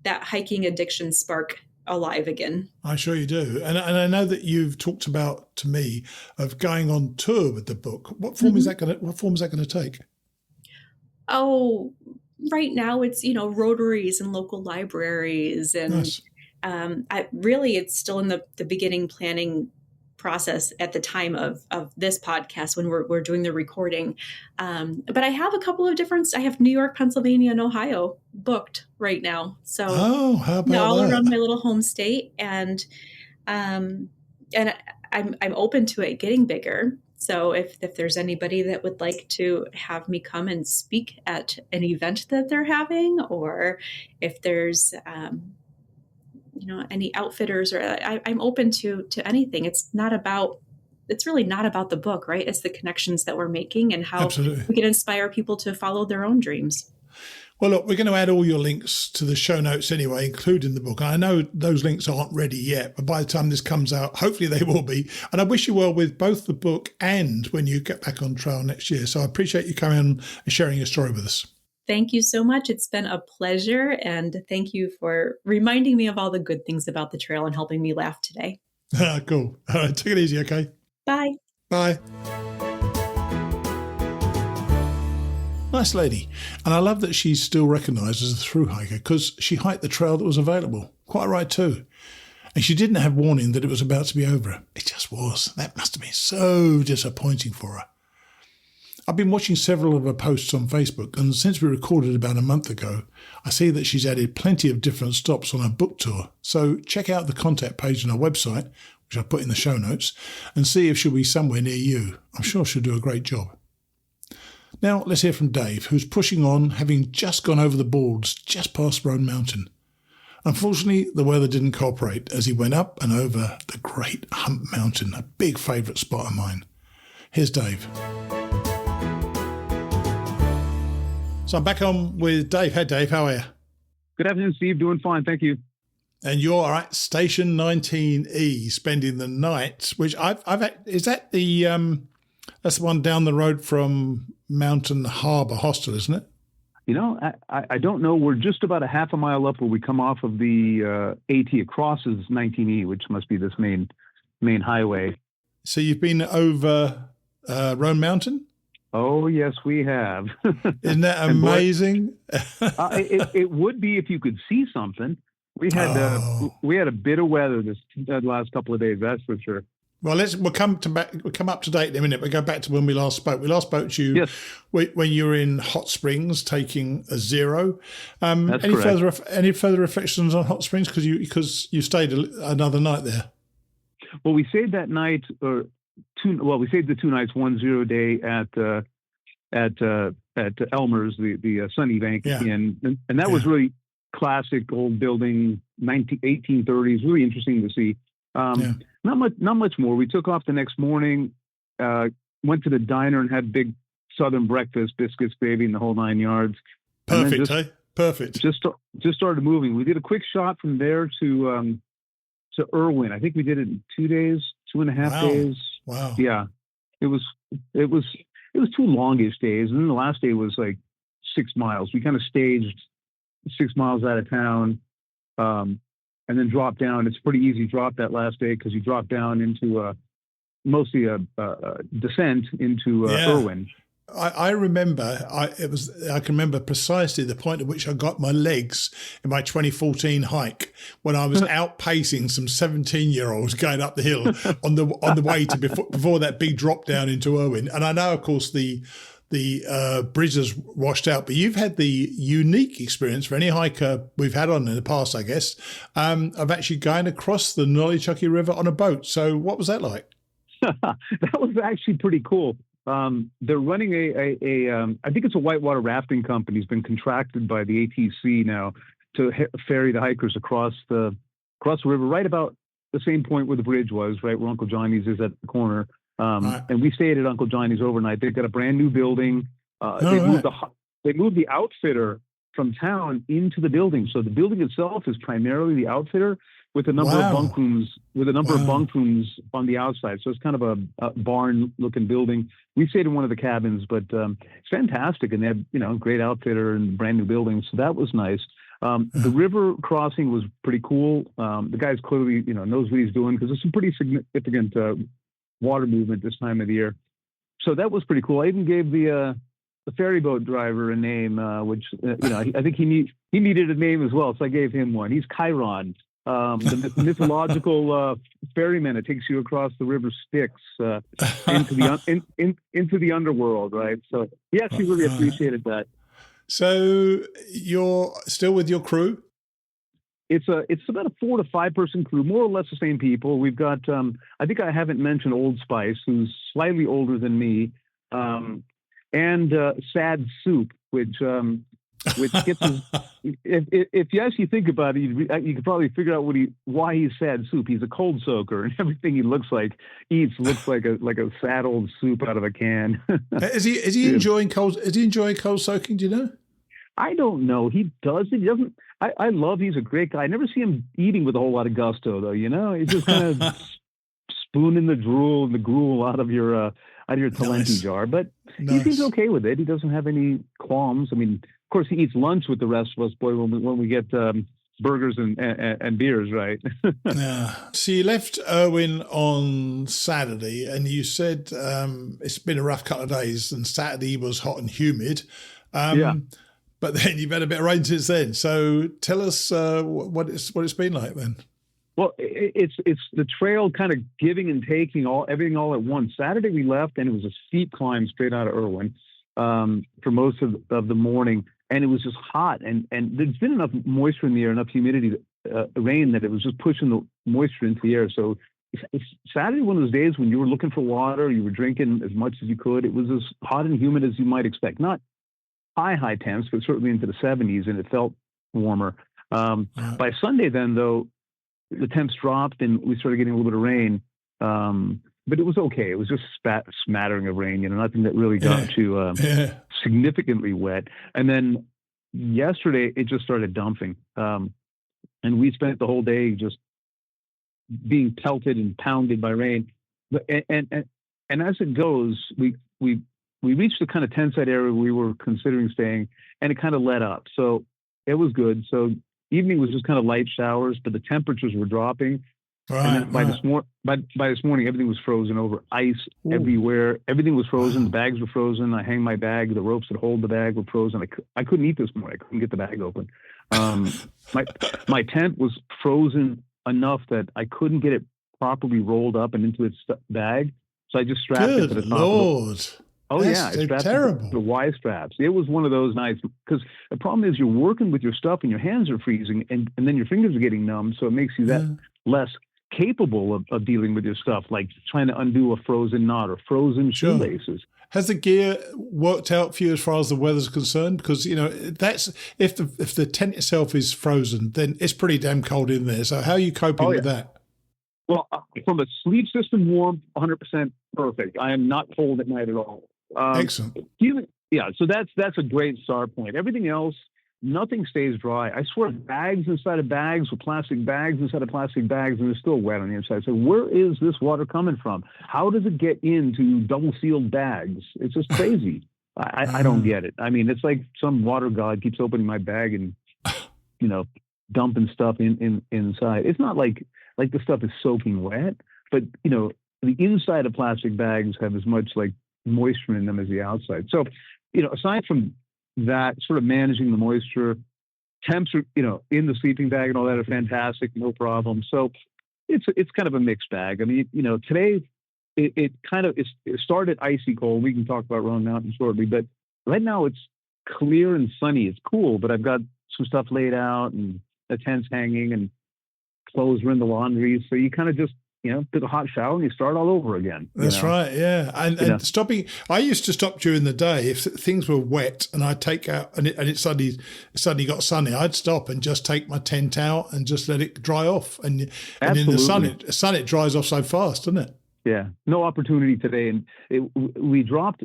that hiking addiction spark alive again. I'm sure you do. And I know that you've talked about to me of going on tour with the book. What form is that going to take? Oh, right now it's, rotaries and local libraries, and nice. It's still in the beginning planning process at the time of this podcast when we're doing the recording. But I have a couple of I have New York, Pennsylvania, and Ohio booked right now. So how about all that? Around my little home state, and I'm open to it getting bigger. So if there's anybody that would like to have me come and speak at an event that they're having, or if there's any outfitters, or I'm open to anything. It's really not about the book, right? It's the connections that we're making and how Absolutely. we can inspire people to follow their own dreams. Well, look, we're going to add all your links to the show notes anyway, including the book. And I know those links aren't ready yet, but by the time this comes out, hopefully they will be. And I wish you well with both the book and when you get back on trail next year. So I appreciate you coming on and sharing your story with us. Thank you so much. It's been a pleasure. And thank you for reminding me of all the good things about the trail and helping me laugh today. Cool. All right. Take it easy. Okay. Bye. Bye. Nice lady. And I love that she's still recognised as a thru-hiker because she hiked the trail that was available. Quite right too. And she didn't have warning that it was about to be over. It just was. That must have been so disappointing for her. I've been watching several of her posts on Facebook, and since we recorded about a month ago, I see that she's added plenty of different stops on her book tour. So check out the contact page on our website, which I'll put in the show notes, and see if she'll be somewhere near you. I'm sure she'll do a great job. Now, let's hear from Dave, who's pushing on, having just gone over the boards just past Roan Mountain. Unfortunately, the weather didn't cooperate as he went up and over the Great Hump Mountain, a big favourite spot of mine. Here's Dave. So I'm back on with Dave. Hey, Dave, how are you? Good afternoon, Steve. Doing fine, thank you. And you're at Station 19E, spending the night, which is that that's the one down the road from Mountain Harbour Hostel, isn't it? You know, I don't know. We're just about a half a mile up where we come off of the AT. It crosses 19E, which must be this main highway. So you've been over Roan Mountain? Oh, yes, we have. Isn't that amazing? It would be if you could see something. We had a bit of weather this last couple of days, that's for sure. Well, we'll come up to date in a minute. We'll go back to when we last spoke. We last spoke to you when you were in Hot Springs taking a zero. That's any correct. Any further reflections on Hot Springs because you stayed another night there? Well, we stayed that night, we stayed the 2 nights, 1-0 day at Elmer's, the Sunny Bank Inn, and that was really classic old building, 1830s, really interesting to see. Not much more. We took off the next morning, went to the diner and had big Southern breakfast, biscuits, gravy, and the whole 9 yards. Perfect, Perfect. Just started moving. We did a quick shot from there to Irwin. I think we did it in 2 days, 2.5 days. Wow. Yeah, it was 2 longish days, and then the last day was like 6 miles. We kind of staged 6 miles out of town. And then drop down. It's a pretty easy drop that last day because you drop down into mostly a descent into Irwin. I remember. I can remember precisely the point at which I got my legs in my 2014 hike when I was outpacing some 17-year-olds going up the hill on the way to before that big drop down into Irwin. And I know, of course, the bridges washed out, but you've had the unique experience for any hiker we've had on in the past, I guess, of actually going across the Nollichucky River on a boat. So what was that like? That was actually pretty cool. They're running I think it's a whitewater rafting company. It's been contracted by the ATC now to ferry the hikers across the river, right about the same point where the bridge was, right where Uncle Johnny's is at the corner. And we stayed at Uncle Johnny's overnight. They've got a brand new building. They moved the outfitter from town into the building. So the building itself is primarily the outfitter with a number of bunk rooms, on the outside. So it's kind of a barn-looking building. We stayed in one of the cabins, but it's fantastic. And they have, great outfitter and brand new buildings. So that was nice. The river crossing was pretty cool. The guy's clearly, knows what he's doing because there's some pretty significant water movement this time of the year. So that was pretty cool. I even gave the ferry boat driver a name, which, I think he needed a name as well. So I gave him one. He's Chiron, the mythological ferryman that takes you across the river Styx into the underworld, right? So he actually really appreciated that. So you're still with your crew? It's about a 4 to 5 person crew, more or less the same people. We've got I think I haven't mentioned Old Spice, who's slightly older than me, and Sad Soup, which gets his, if you actually think about it, you could probably figure out why he's Sad Soup. He's a cold soaker, and everything he looks like like a sad old soup out of a can. Is he enjoying cold? Is he enjoying cold soaking? Do you know? I don't know. He does. He doesn't. I love. He's a great guy. I never see him eating with a whole lot of gusto, though. He's just kind of spooning the gruel out of your Talenti jar. But he seems okay with it. He doesn't have any qualms. I mean, of course, he eats lunch with the rest of us, boy, when we get burgers and beers, right? Yeah. So you left Irwin on Saturday, and you said it's been a rough couple of days, and Saturday was hot and humid. Yeah. But then you've had a bit of rain since then. So tell us what it's been like then. Well, it's the trail kind of giving and taking everything all at once. Saturday we left, and it was a steep climb straight out of Irwin for most of the morning, and it was just hot. And there's been enough moisture in the air, enough humidity, rain, that it was just pushing the moisture into the air. So it's Saturday, one of those days when you were looking for water, you were drinking as much as you could. It was as hot and humid as you might expect. Not high temps, but certainly into the 70s, and it felt warmer. By Sunday then, though, the temps dropped and we started getting a little bit of rain, but it was okay. It was just smattering of rain, nothing that really got too significantly wet. And then yesterday it just started dumping, and we spent the whole day just being pelted and pounded by rain. And as it goes, we reached the kind of tent site area we were considering staying, and it kind of let up. So it was good. So evening was just kind of light showers, but the temperatures were dropping. Right. And by this morning, everything was frozen over. Ice everywhere. Everything was frozen. The bags were frozen. I hang my bag. The ropes that hold the bag were frozen. I couldn't eat this morning. I couldn't get the bag open. My tent was frozen enough that I couldn't get it properly rolled up and into its bag. So I just strapped it to the top. Lord. It's terrible. The Y straps. It was one of those nights, because the problem is you're working with your stuff and your hands are freezing, and then your fingers are getting numb, so it makes you that less capable of dealing with your stuff, like trying to undo a frozen knot or frozen shoelaces. Has the gear worked out for you as far as the weather's concerned? Because that's if the tent itself is frozen, then it's pretty damn cold in there. So how are you coping with that? Well, from a sleep system, warm, 100% perfect. I am not cold at night at all. Excellent. So that's a great start point. Everything else, nothing stays dry. I swear, bags inside of bags with plastic bags inside of plastic bags, and they're still wet on the inside. So where is this water coming from? How does it get into double sealed bags? It's just crazy. I don't get it. I mean, it's like some water god keeps opening my bag and dumping stuff inside. It's not like the stuff is soaking wet, but the inside of plastic bags have as much like moisture in them as the outside. So, aside from that, sort of managing the moisture, temps are, in the sleeping bag and all that are fantastic, no problem. So it's kind of a mixed bag. I mean, today it started icy cold. We can talk about Roan Mountain shortly, but right now it's clear and sunny. It's cool, but I've got some stuff laid out and the tent's hanging and clothes are in the laundry. So you kind of just, did a hot shower and you start all over again. That's right, yeah. And stopping, I used to stop during the day if things were wet and I'd take out and it suddenly got sunny. I'd stop and just take my tent out and just let it dry off. And in the sun it dries off so fast, doesn't it? Yeah, no opportunity today. And we dropped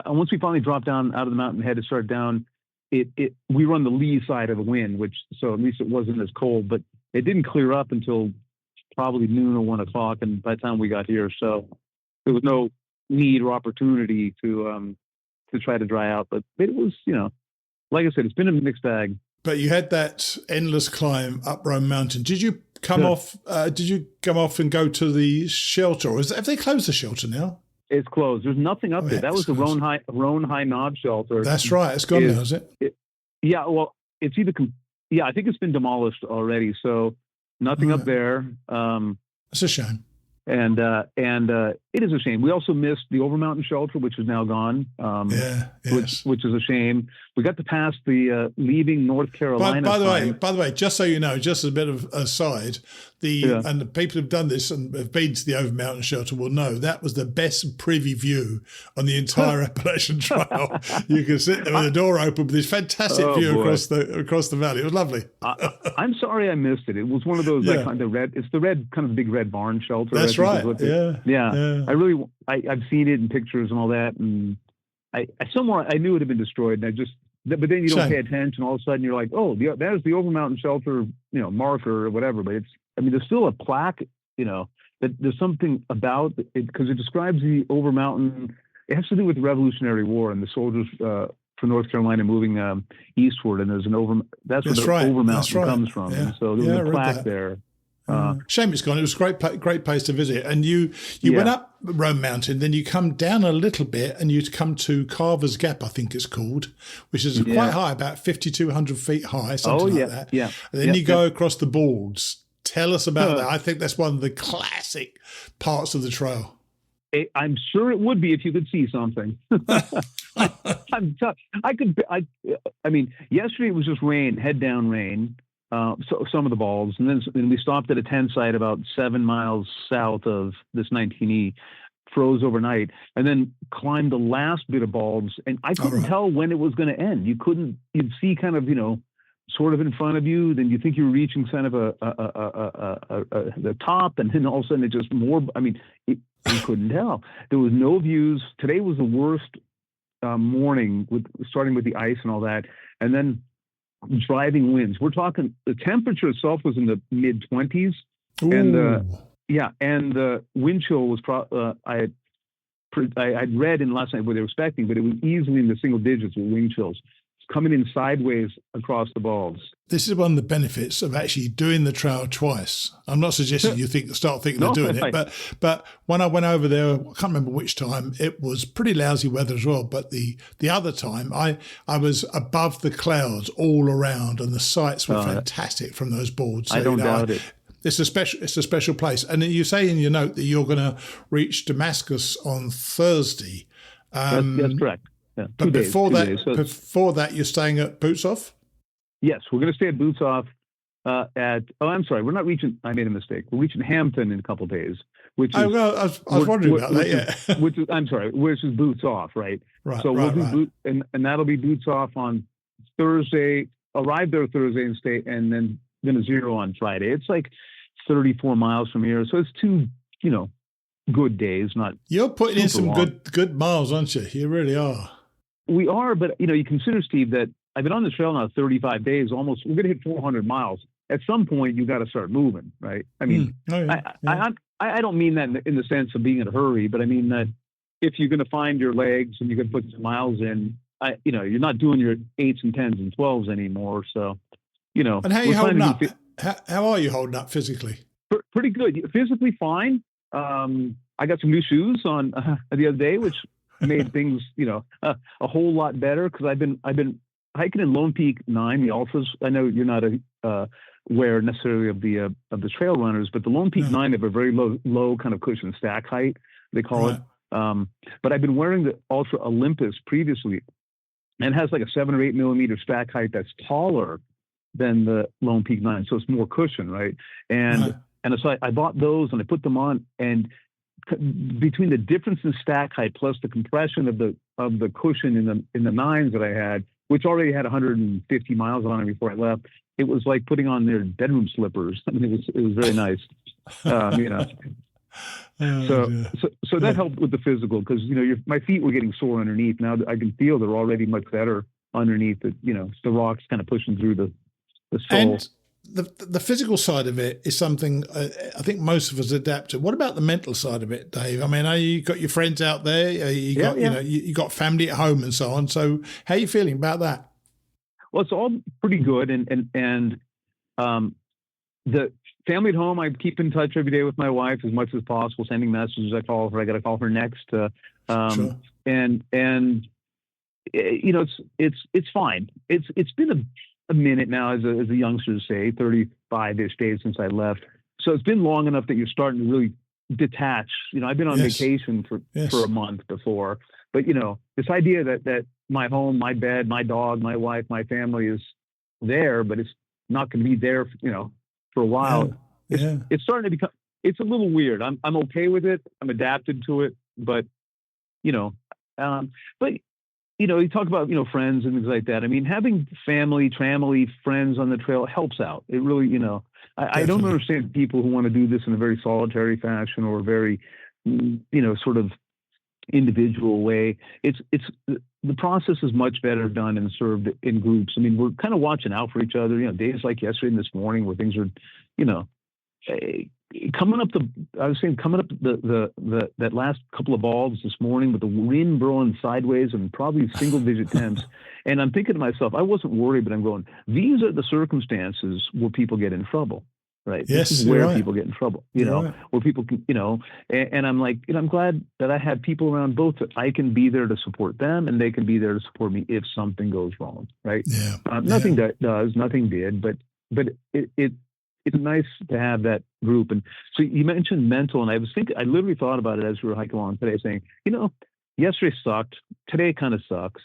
once we finally dropped down out of the mountain, headed started down. We were on the lee side of the wind, so at least it wasn't as cold. But it didn't clear up until probably noon or 1 o'clock, and by the time we got here, so there was no need or opportunity to try to dry out. But it was, like I said, it's been a mixed bag. But you had that endless climb up Roan Mountain. Did you come off? Did you come off and go to the shelter, or have they closed the shelter now? It's closed. There's nothing up there. That was the Roan High Knob shelter. That's right. It's gone now, is it? Yeah. Well, it's either. I think it's been demolished already. So. Nothing up there. It's a shame. And it is a shame. We also missed the Over Mountain shelter, which is now gone. Which is a shame. we got to pass the leaving North Carolina. By the way, just so you know, just as a bit of aside, and the people who've done this and have been to the Over Mountain Shelter will know that was the best privy view on the entire Appalachian Trail. You can sit there with the door open with this fantastic view across the valley. It was lovely. I'm sorry I missed it. It was one of those kind of red. It's the red kind of big red barn shelter. That's right. Yeah. I've seen it in pictures and all that, and I somewhere I knew it had been destroyed, and but then you don't pay attention. All of a sudden, you're like, "Oh, there's the Over Mountain Shelter, marker or whatever." But there's still a plaque, that there's something about it because it describes the Over Mountain. It has to do with the Revolutionary War and the soldiers from North Carolina moving eastward, and there's an Over. That's where the Over Mountain comes from. Yeah. And so there's a plaque there. Shame it's gone. It was a great place to visit. And you went up Roan Mountain, then you come down a little bit and you come to Carver's Gap, I think it's called, which is quite high, about 5,200 feet high, something like that. Yeah. And then you go across the Balds. Tell us about that. I think that's one of the classic parts of the trail. I'm sure it would be if you could see something. I mean, yesterday it was just rain, head down rain. So some of the balls, and then we stopped at a tent site about 7 miles south of this 19E, froze overnight, and then climbed the last bit of balls, and I couldn't tell when it was going to end. You'd see kind of, sort of in front of you, then you think you're reaching kind of the top, and then all of a sudden it just more. I mean, you couldn't tell. There was no views. Today was the worst morning, starting with the ice and all that, and then driving winds. We're talking the temperature itself was in the mid 20s, and the wind chill was I'd read in last night what they were expecting, but it was easily in the single digits with wind chills. It's coming in sideways across the balls. This is one of the benefits of actually doing the trail twice. I'm not suggesting you start thinking of doing it, but when I went over there, I can't remember which time, it was pretty lousy weather as well. But the other time, I was above the clouds all around, and the sights were fantastic from those boards. So, I don't doubt it. It's a special place. And you say in your note that you're going to reach Damascus on Thursday. That's correct. Yeah, but before that, you're staying at Boots Off? Yes, we're going to stay at Boots Off I'm sorry, we're not reaching, I made a mistake. We're reaching Hampton in a couple of days, which is... I was wondering about that, which is Boots Off, right? Right, so we'll do and that'll be Boots Off on Thursday, arrive there Thursday and stay, and then a zero on Friday. It's like 34 miles from here, so it's two, good days, not... You're putting in some good miles, aren't you? You really are. We are, but you consider, Steve, that I've been on the trail now 35 days, almost. We're going to hit 400 miles. At some point, you got to start moving, right? I mean, I don't mean that in the sense of being in a hurry, but I mean that if you're going to find your legs and you're going to put some miles in, you're not doing your 8s and 10s and 12s anymore. So, And how are you holding up? How are you holding up physically? Pretty good. Physically fine. I got some new shoes on the other day, which made things, a whole lot better, because I've been hiking in Lone Peak 9, the Ultras. I know you're not aware necessarily of the trail runners, but the Lone Peak 9 have a very low kind of cushion stack height, they call it. But I've been wearing the Ultra Olympus previously, and it has like a 7 or 8 millimeter stack height that's taller than the Lone Peak 9, so it's more cushion, right? And so I bought those and I put them on, and between the difference in stack height plus the compression of the cushion in the 9s that I had, which already had 150 miles on it before I left, it was like putting on their bedroom slippers. I mean, it was very nice. So that helped with the physical, because my feet were getting sore underneath. Now I can feel they're already much better underneath. The rocks kind of pushing through the sole. And the physical side of it is something I think most of us adapt to. What about the mental side of it, Dave? I mean, you got your friends out there, you got family at home and so on. So how are you feeling about that? Well, it's all pretty good, and the family at home, I keep in touch every day with my wife as much as possible, sending messages. I call her. I got to call her next. Sure. And it's fine. It's been a minute now, as the youngsters say, 35-ish days since I left. So it's been long enough that you're starting to really detach. I've been on vacation for a month before, But this idea that my home, my bed, my dog, my wife, my family is there, but it's not going to be there, for a while. Yeah. It's starting to become. It's a little weird. I'm okay with it. I'm adapted to it, but you talk about friends and things like that. I mean, having family, friends on the trail helps out. It really, I don't understand people who want to do this in a very solitary fashion or a very, sort of individual way. It's the process is much better done and served in groups. I mean, we're kind of watching out for each other. Days like yesterday and this morning where things are, coming up that last couple of balls this morning with the wind blowing sideways and probably single digit temps. And I'm thinking to myself, I wasn't worried, but I'm going, these are the circumstances where people get in trouble. Right. Yes, this is where right. people get in trouble, where people can, and I'm like, I'm glad that I have people around both that I can be there to support them and they can be there to support me if something goes wrong. Right. Yeah. Nothing nothing did, but it's nice to have that group. And so you mentioned mental, and I literally thought about it as we were hiking along today, saying, yesterday sucked, today kind of sucks,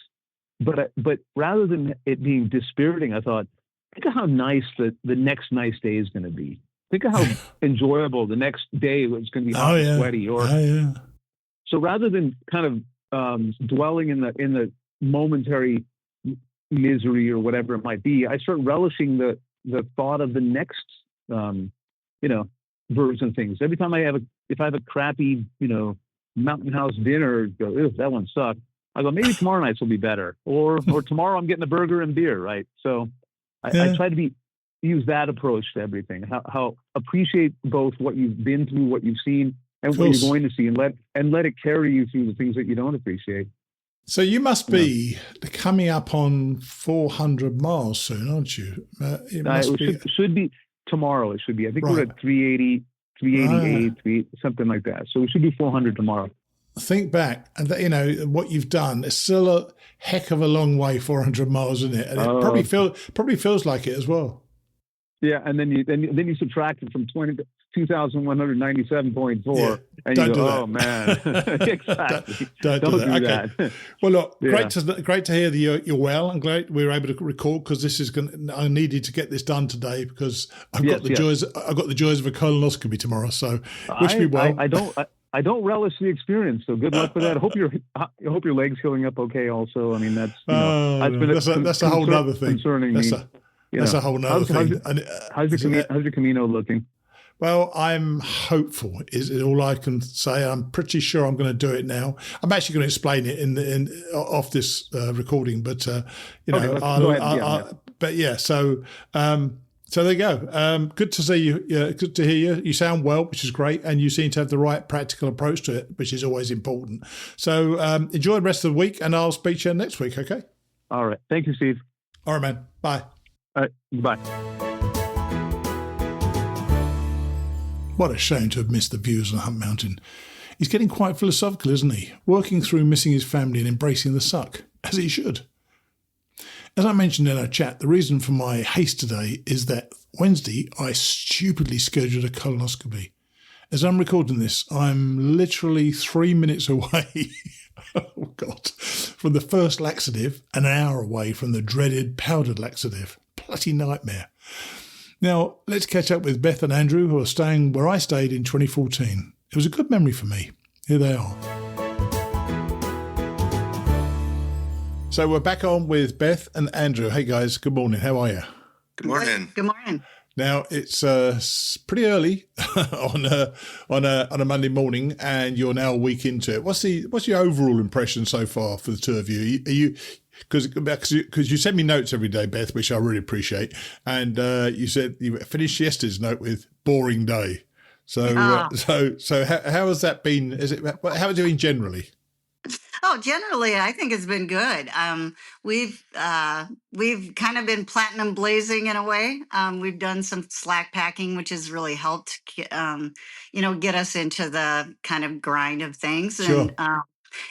but rather than it being dispiriting, I thought, think of how nice the next nice day is going to be. Think of how enjoyable the next day is going to be hot and sweaty. So rather than kind of dwelling in the momentary misery or whatever it might be, I start relishing the thought of the next version of things. Every time if I have a crappy mountain house dinner, go, that one sucked. I go, maybe tomorrow night's will be better, or tomorrow I'm getting a burger and beer, right? So I try to use that approach to everything. How appreciate both what you've been through, what you've seen, and what you're going to see, and let it carry you through the things that you don't appreciate. So you must be coming up on 400 miles soon, aren't you? Should be tomorrow. It should be. I think we're at 380, 388, something like that. So it should be 400 tomorrow. Think back, and what you've done. It's still a heck of a long way, 400 miles, isn't it? And it probably feels like it as well. Yeah, and then you subtract it from 2,197.4, and you go, oh man, exactly. Don't do that. Well, look, great to hear that you're well. I'm glad we were able to record because this is I needed to get this done today because I've got the joys of a colonoscopy tomorrow. So wish me well. I don't relish the experience, so good luck with that. I hope your leg's healing up okay. Also, I mean that's that's a whole other thing. Concerning that's a whole other thing. How's your Camino looking? Well, I'm hopeful. Is all I can say. I'm pretty sure I'm going to do it now. I'm actually going to explain it in off this recording, but but yeah. So there you go. Good to see you. Good to hear you. You sound well, which is great, and you seem to have the right practical approach to it, which is always important. So enjoy the rest of the week, and I'll speak to you next week. Okay. All right. Thank you, Steve. All right, man. Bye. All right. Bye. What a shame to have missed the views on Hunt Mountain. He's getting quite philosophical, isn't he? Working through missing his family and embracing the suck, as he should. As I mentioned in our chat, the reason for my haste today is that Wednesday I stupidly scheduled a colonoscopy. As I'm recording this, I'm literally 3 minutes away, oh God, from the first laxative, an hour away from the dreaded powdered laxative. Bloody nightmare. Now, let's catch up with Beth and Andrew, who are staying where I stayed in 2014. It was a good memory for me. Here they are. So we're back on with Beth and Andrew. Hey guys, good morning. How are you? Good morning. Good morning. Now it's pretty early on a Monday morning, and you're now a week into it. What's your overall impression so far for the two of you? Are you because you send me notes every day, Beth, which I really appreciate, and you said you finished yesterday's note with boring day. So how has that been? How has it been generally? Oh, generally, I think it's been good. We've kind of been platinum blazing in a way. We've done some slack packing, which has really helped, get us into the kind of grind of things. Sure.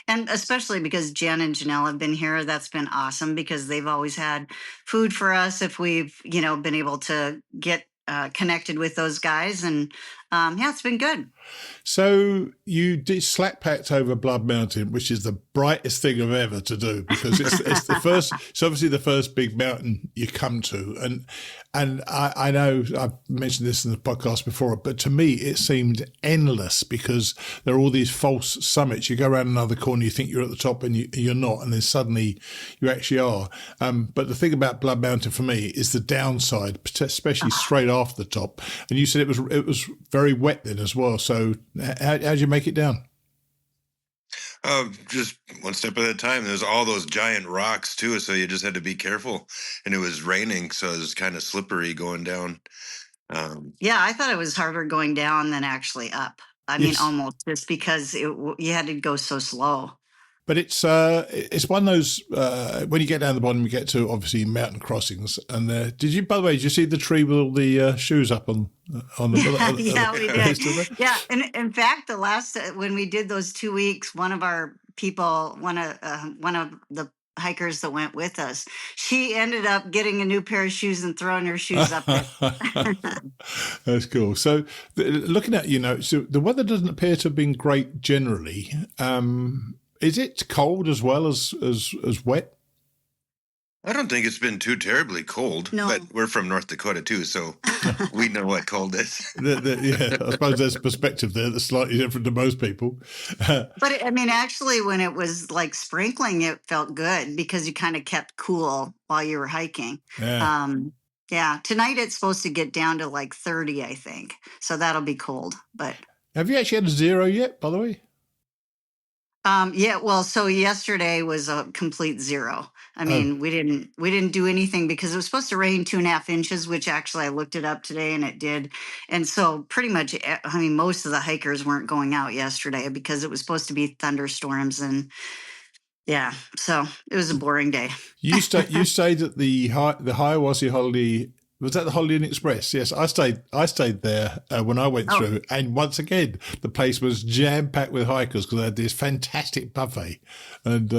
And especially because Jen and Janelle have been here, that's been awesome because they've always had food for us if we've, been able to get connected with those guys. And Yeah, it's been good. So you did slack packed over Blood Mountain, which is the brightest thing of ever to do, because it's the first. It's obviously the first big mountain you come to, and I know I've mentioned this in the podcast before, but to me it seemed endless because there are all these false summits. You go around another corner, you think you're at the top, and you're not, and then suddenly you actually are. But the thing about Blood Mountain for me is the downside, especially straight after the top. And you said it was very wet then as well. So how did you make it down? Just one step at a time. There's all those giant rocks too, so you just had to be careful. And it was raining, so it was kind of slippery going down. Yeah, I thought it was harder going down than actually up. I mean, almost, just because you had to go so slow. But it's one of those when you get down the bottom, you get to obviously mountain crossings. And by the way, did you see the tree with all the shoes up on the? Yeah, we did. Yeah, and in fact, the last when we did those 2 weeks, one of our people, one of the hikers that went with us, she ended up getting a new pair of shoes and throwing her shoes up there. That's cool. So looking at so the weather doesn't appear to have been great generally. Is it cold as well as wet? I don't think it's been too terribly cold. No. But we're from North Dakota too, so we know what cold is. Yeah, I suppose there's a perspective there that's slightly different to most people. But I mean, actually, when it was like sprinkling, it felt good because you kind of kept cool while you were hiking. Yeah. Yeah. Tonight it's supposed to get down to like 30, I think. So that'll be cold. But have you actually had a 0 yet, by the way? Yeah, well, so yesterday was a complete 0. I mean, we didn't do anything because it was supposed to rain 2.5 inches, which actually I looked it up today and it did. And so pretty much, I mean, most of the hikers weren't going out yesterday because it was supposed to be thunderstorms. And yeah, so it was a boring day. You stayed at the Hiawassee holiday. Was that the Holiday Inn Express? Yes, I stayed there when I went through, and once again, the place was jam packed with hikers because they had this fantastic buffet, and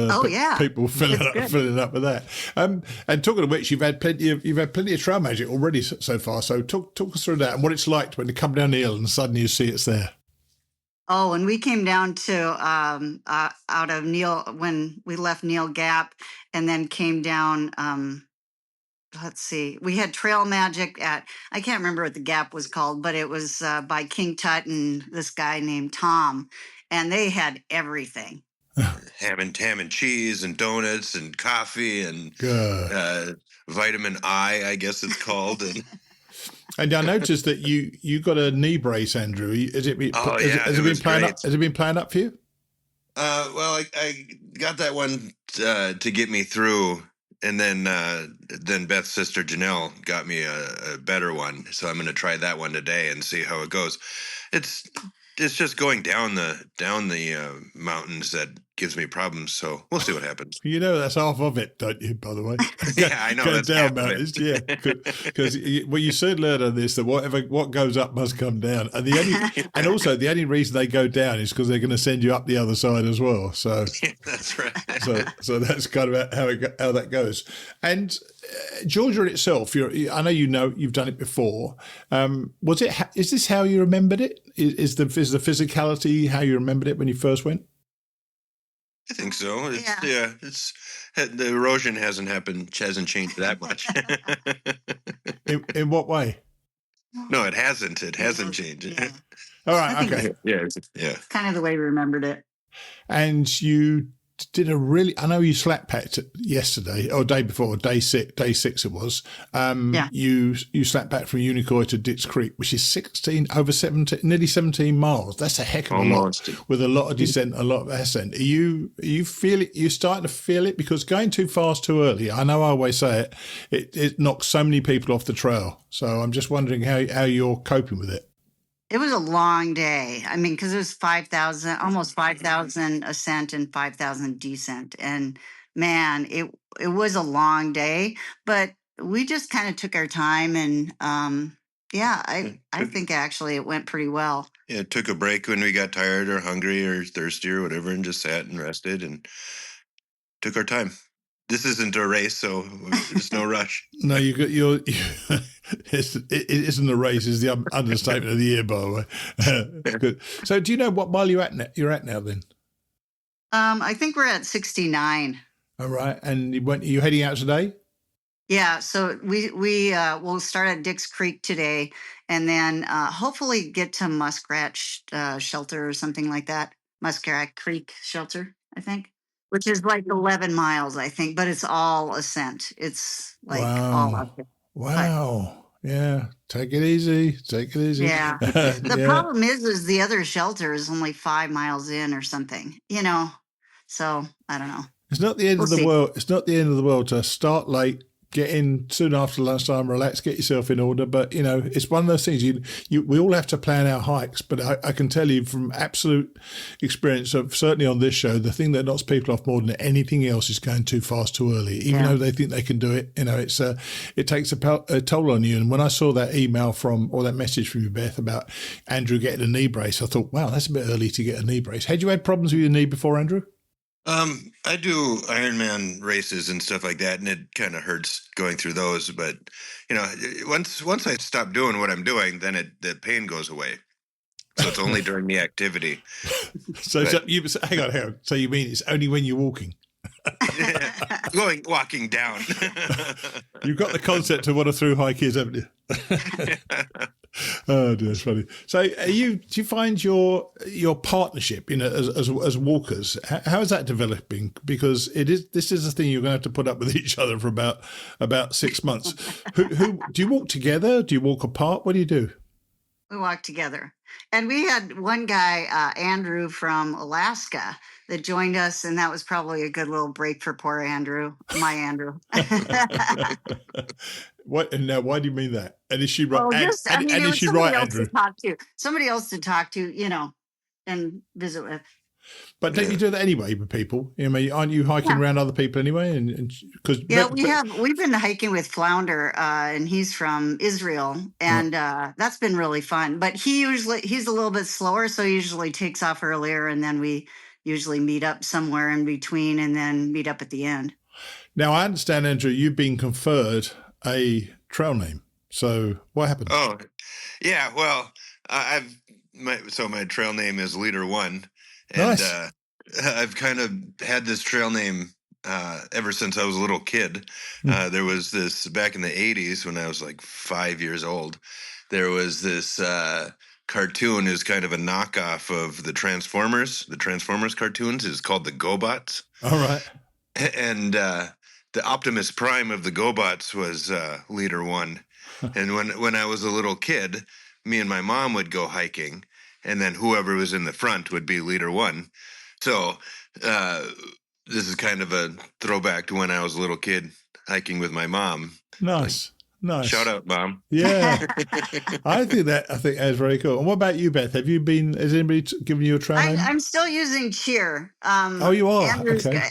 people filling up with that. And talking of which, you've had plenty of trail magic already so far. So talk us through that and what it's like when you come down the hill and suddenly you see it's there. Oh, and we came down to out of Neil when we left Neil Gap, and then came down. Let's see. We had trail magic at, I can't remember what the gap was called, but it was by King Tut and this guy named Tom, and they had everything. Ham and cheese and donuts and coffee and vitamin I guess it's called. And I noticed that you got a knee brace, Andrew. Has it been playing up for you? Well, I got that one to get me through. And then Beth's sister Janelle got me a better one, so I'm going to try that one today and see how it goes. It's just going down the mountains that gives me problems, so we'll see what happens. You know that's half of it, don't you? By the way, yeah, I know that's down mountains. Yeah, because you soon learn on this that what goes up must come down, and also the only reason they go down is because they're going to send you up the other side as well. So yeah, that's right. so that's kind of how that goes. And Georgia in itself, I know you've done it before. Is this how you remembered it? Is the physicality how you remembered it when you first went? I think so. It's the erosion hasn't changed that much. in what way? No, it hasn't. It hasn't changed. Yeah. All right. Okay. Yeah. It's kind of the way we remembered it. And you did I know you slack packed yesterday or day before, day six it was. You slack packed from Unicoi to Ditts Creek, which is nearly 17 miles. That's a heck of a lot with a lot of descent, a lot of ascent. You starting to feel it because going too fast too early, I know I always say it knocks so many people off the trail. So I'm just wondering how you're coping with it. It was a long day. I mean, because it was almost 5,000 ascent and 5,000 descent. And man, it was a long day, but we just kind of took our time. And I think actually it went pretty well. Yeah, took a break when we got tired or hungry or thirsty or whatever and just sat and rested and took our time. This isn't a race, so there's no rush. No, It isn't a race, is the understatement of the year, by the way. Good. So do you know what mile you're at now then? I think we're at 69. All right. And you heading out today? Yeah, so we'll start at Dix Creek today, and then hopefully get to Muskrat Shelter or something like that. Muskrat Creek Shelter, I think, which is like 11 miles, I think, but it's all ascent. It's like all up there. Wow. Yeah. Take it easy. Yeah. The problem is the other shelter is only 5 miles in or something, so I don't know. It's not the end of the world. It's not the end of the world to start late, get in soon after lunchtime, relax, get yourself in order. But, it's one of those things we all have to plan our hikes. But I can tell you from absolute experience of certainly on this show, the thing that knocks people off more than anything else is going too fast too early. Even though they think they can do it, it takes a toll on you. And when I saw that email or that message from you, Beth, about Andrew getting a knee brace, I thought, wow, that's a bit early to get a knee brace. Had you had problems with your knee before, Andrew? I do Ironman races and stuff like that, and it kind of hurts going through those. But once I stop doing what I'm doing, then the pain goes away. So it's only during the activity. Hang on. So you mean it's only when you're walking? Walking down. You've got the concept of what a thru hike is, haven't you? Oh, dear, that's funny. So, do you find your partnership, as walkers, how is that developing? Because this is the thing you're going to have to put up with each other for about 6 months. Who do you walk together? Do you walk apart? What do you do? We walk together, and we had one guy, Andrew from Alaska, that joined us, and that was probably a good little break for poor Andrew, my Andrew. What? And now, why do you mean that? And is she right? And is she right, Andrew? Somebody else to talk to, and visit with. But don't you do that anyway with people? Aren't you hiking around other people anyway? And because we've been hiking with Flounder, and he's from Israel, and that's been really fun. But he's a little bit slower, so he usually takes off earlier, and then we usually meet up somewhere in between, and then meet up at the end. Now I understand, Andrew, you've been conferred a trail name. So what happened? Oh, yeah. Well, my trail name is Leader One. And nice. I've kind of had this trail name ever since I was a little kid. There was this back in the 80s when I was like 5 years old. There was this cartoon is kind of a knockoff of the Transformers. The Transformers cartoons is called the GoBots. All right. And the Optimus Prime of the GoBots was Leader One. And when I was a little kid, me and my mom would go hiking. And then whoever was in the front would be Leader One. So this is kind of a throwback to when I was a little kid hiking with my mom. Nice. Shout out, Mom. Yeah. I think that is very cool. And what about you, Beth? Has anybody given you a trail name? I'm still using Cheer. Oh, you are?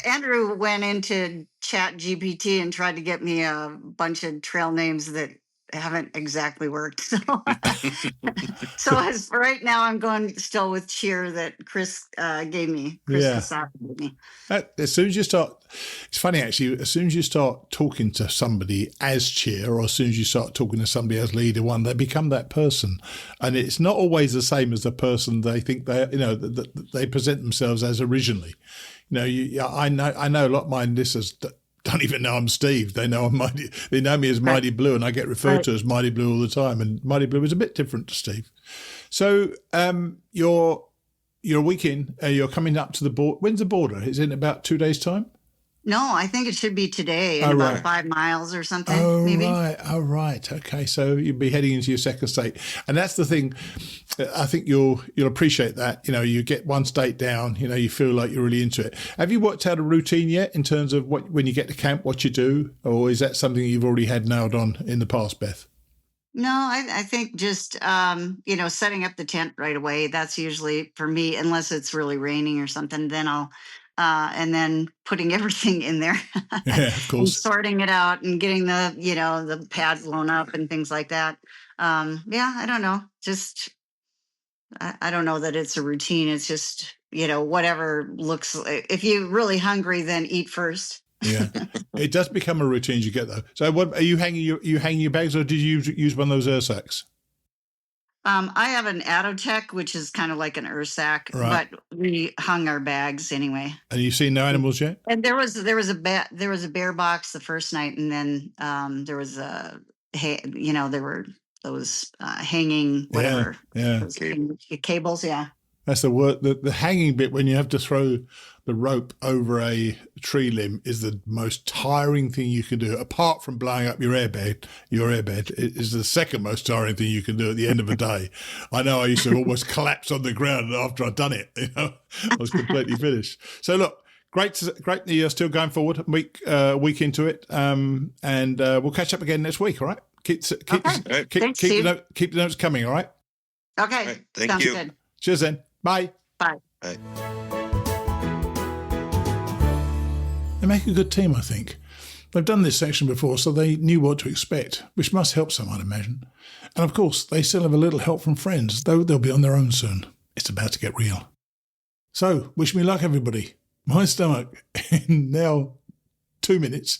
Andrew went into Chat GPT and tried to get me a bunch of trail names that haven't exactly worked. So as for right now, I'm going still with Cheer that Chris gave me. Chris gave me. As soon as you start, it's funny actually, as soon as you start talking to somebody as Cheer, or as soon as you start talking to somebody as Leader One, they become that person. And it's not always the same as the person they think they present themselves as originally. I know a lot of my listeners don't even know I'm Steve. They know I'm Mighty. They know me as Mighty Blue, and I get referred to as Mighty Blue all the time. And Mighty Blue is a bit different to Steve. So you're a week in. You're coming up to the border. When's the border? Is it in about 2 days' time? No, I think it should be today in about 5 miles or something. Maybe. Right. Okay, so you'll be heading into your second state, and that's the thing. I think you'll appreciate that. You get one state down. You feel like you're really into it. Have you worked out a routine yet in terms of when you get to camp, what you do, or is that something you've already had nailed on in the past, Beth? No, I think just, setting up the tent right away. That's usually for me, unless it's really raining or something, then I'll, and then putting everything in there. Yeah, of course. And sorting it out and getting the pad blown up and things like that. I don't know. Just, I don't know that it's a routine. It's just, whatever looks, if you're really hungry, then eat first. Yeah, it does become a routine as you get though. So, what are you hanging your bags, or did you use one of those Ursacks? I have an Adotech, which is kind of like an Ursack, Right. but we hung our bags anyway. And you've seen no animals yet? And there was a bear box the first night, and then there was there were those hanging whatever, Yeah. those cables, yeah. That's the word. The hanging bit when you have to throw the rope over a tree limb is the most tiring thing you can do. Apart from blowing up your airbed, it is the second most tiring thing you can do at the end of a day. I know I used to almost collapse on the ground after I'd done it. I was completely finished. So look, great that you're still going forward, week into it, and we'll catch up again next week. All right? Keep the notes coming. All right? Okay. Right, thank Sounds you. good. Cheers then. Bye. Bye. Bye. They make a good team, I think. They've done this section before, so they knew what to expect, which must help some, I'd imagine. And of course, they still have a little help from friends, though they'll be on their own soon. It's about to get real. So, wish me luck, everybody. My stomach, in now 2 minutes,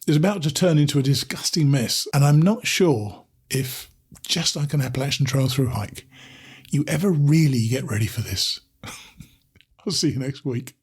is about to turn into a disgusting mess, and I'm not sure if, just like an Appalachian Trail thru hike, you ever really get ready for this. I'll see you next week.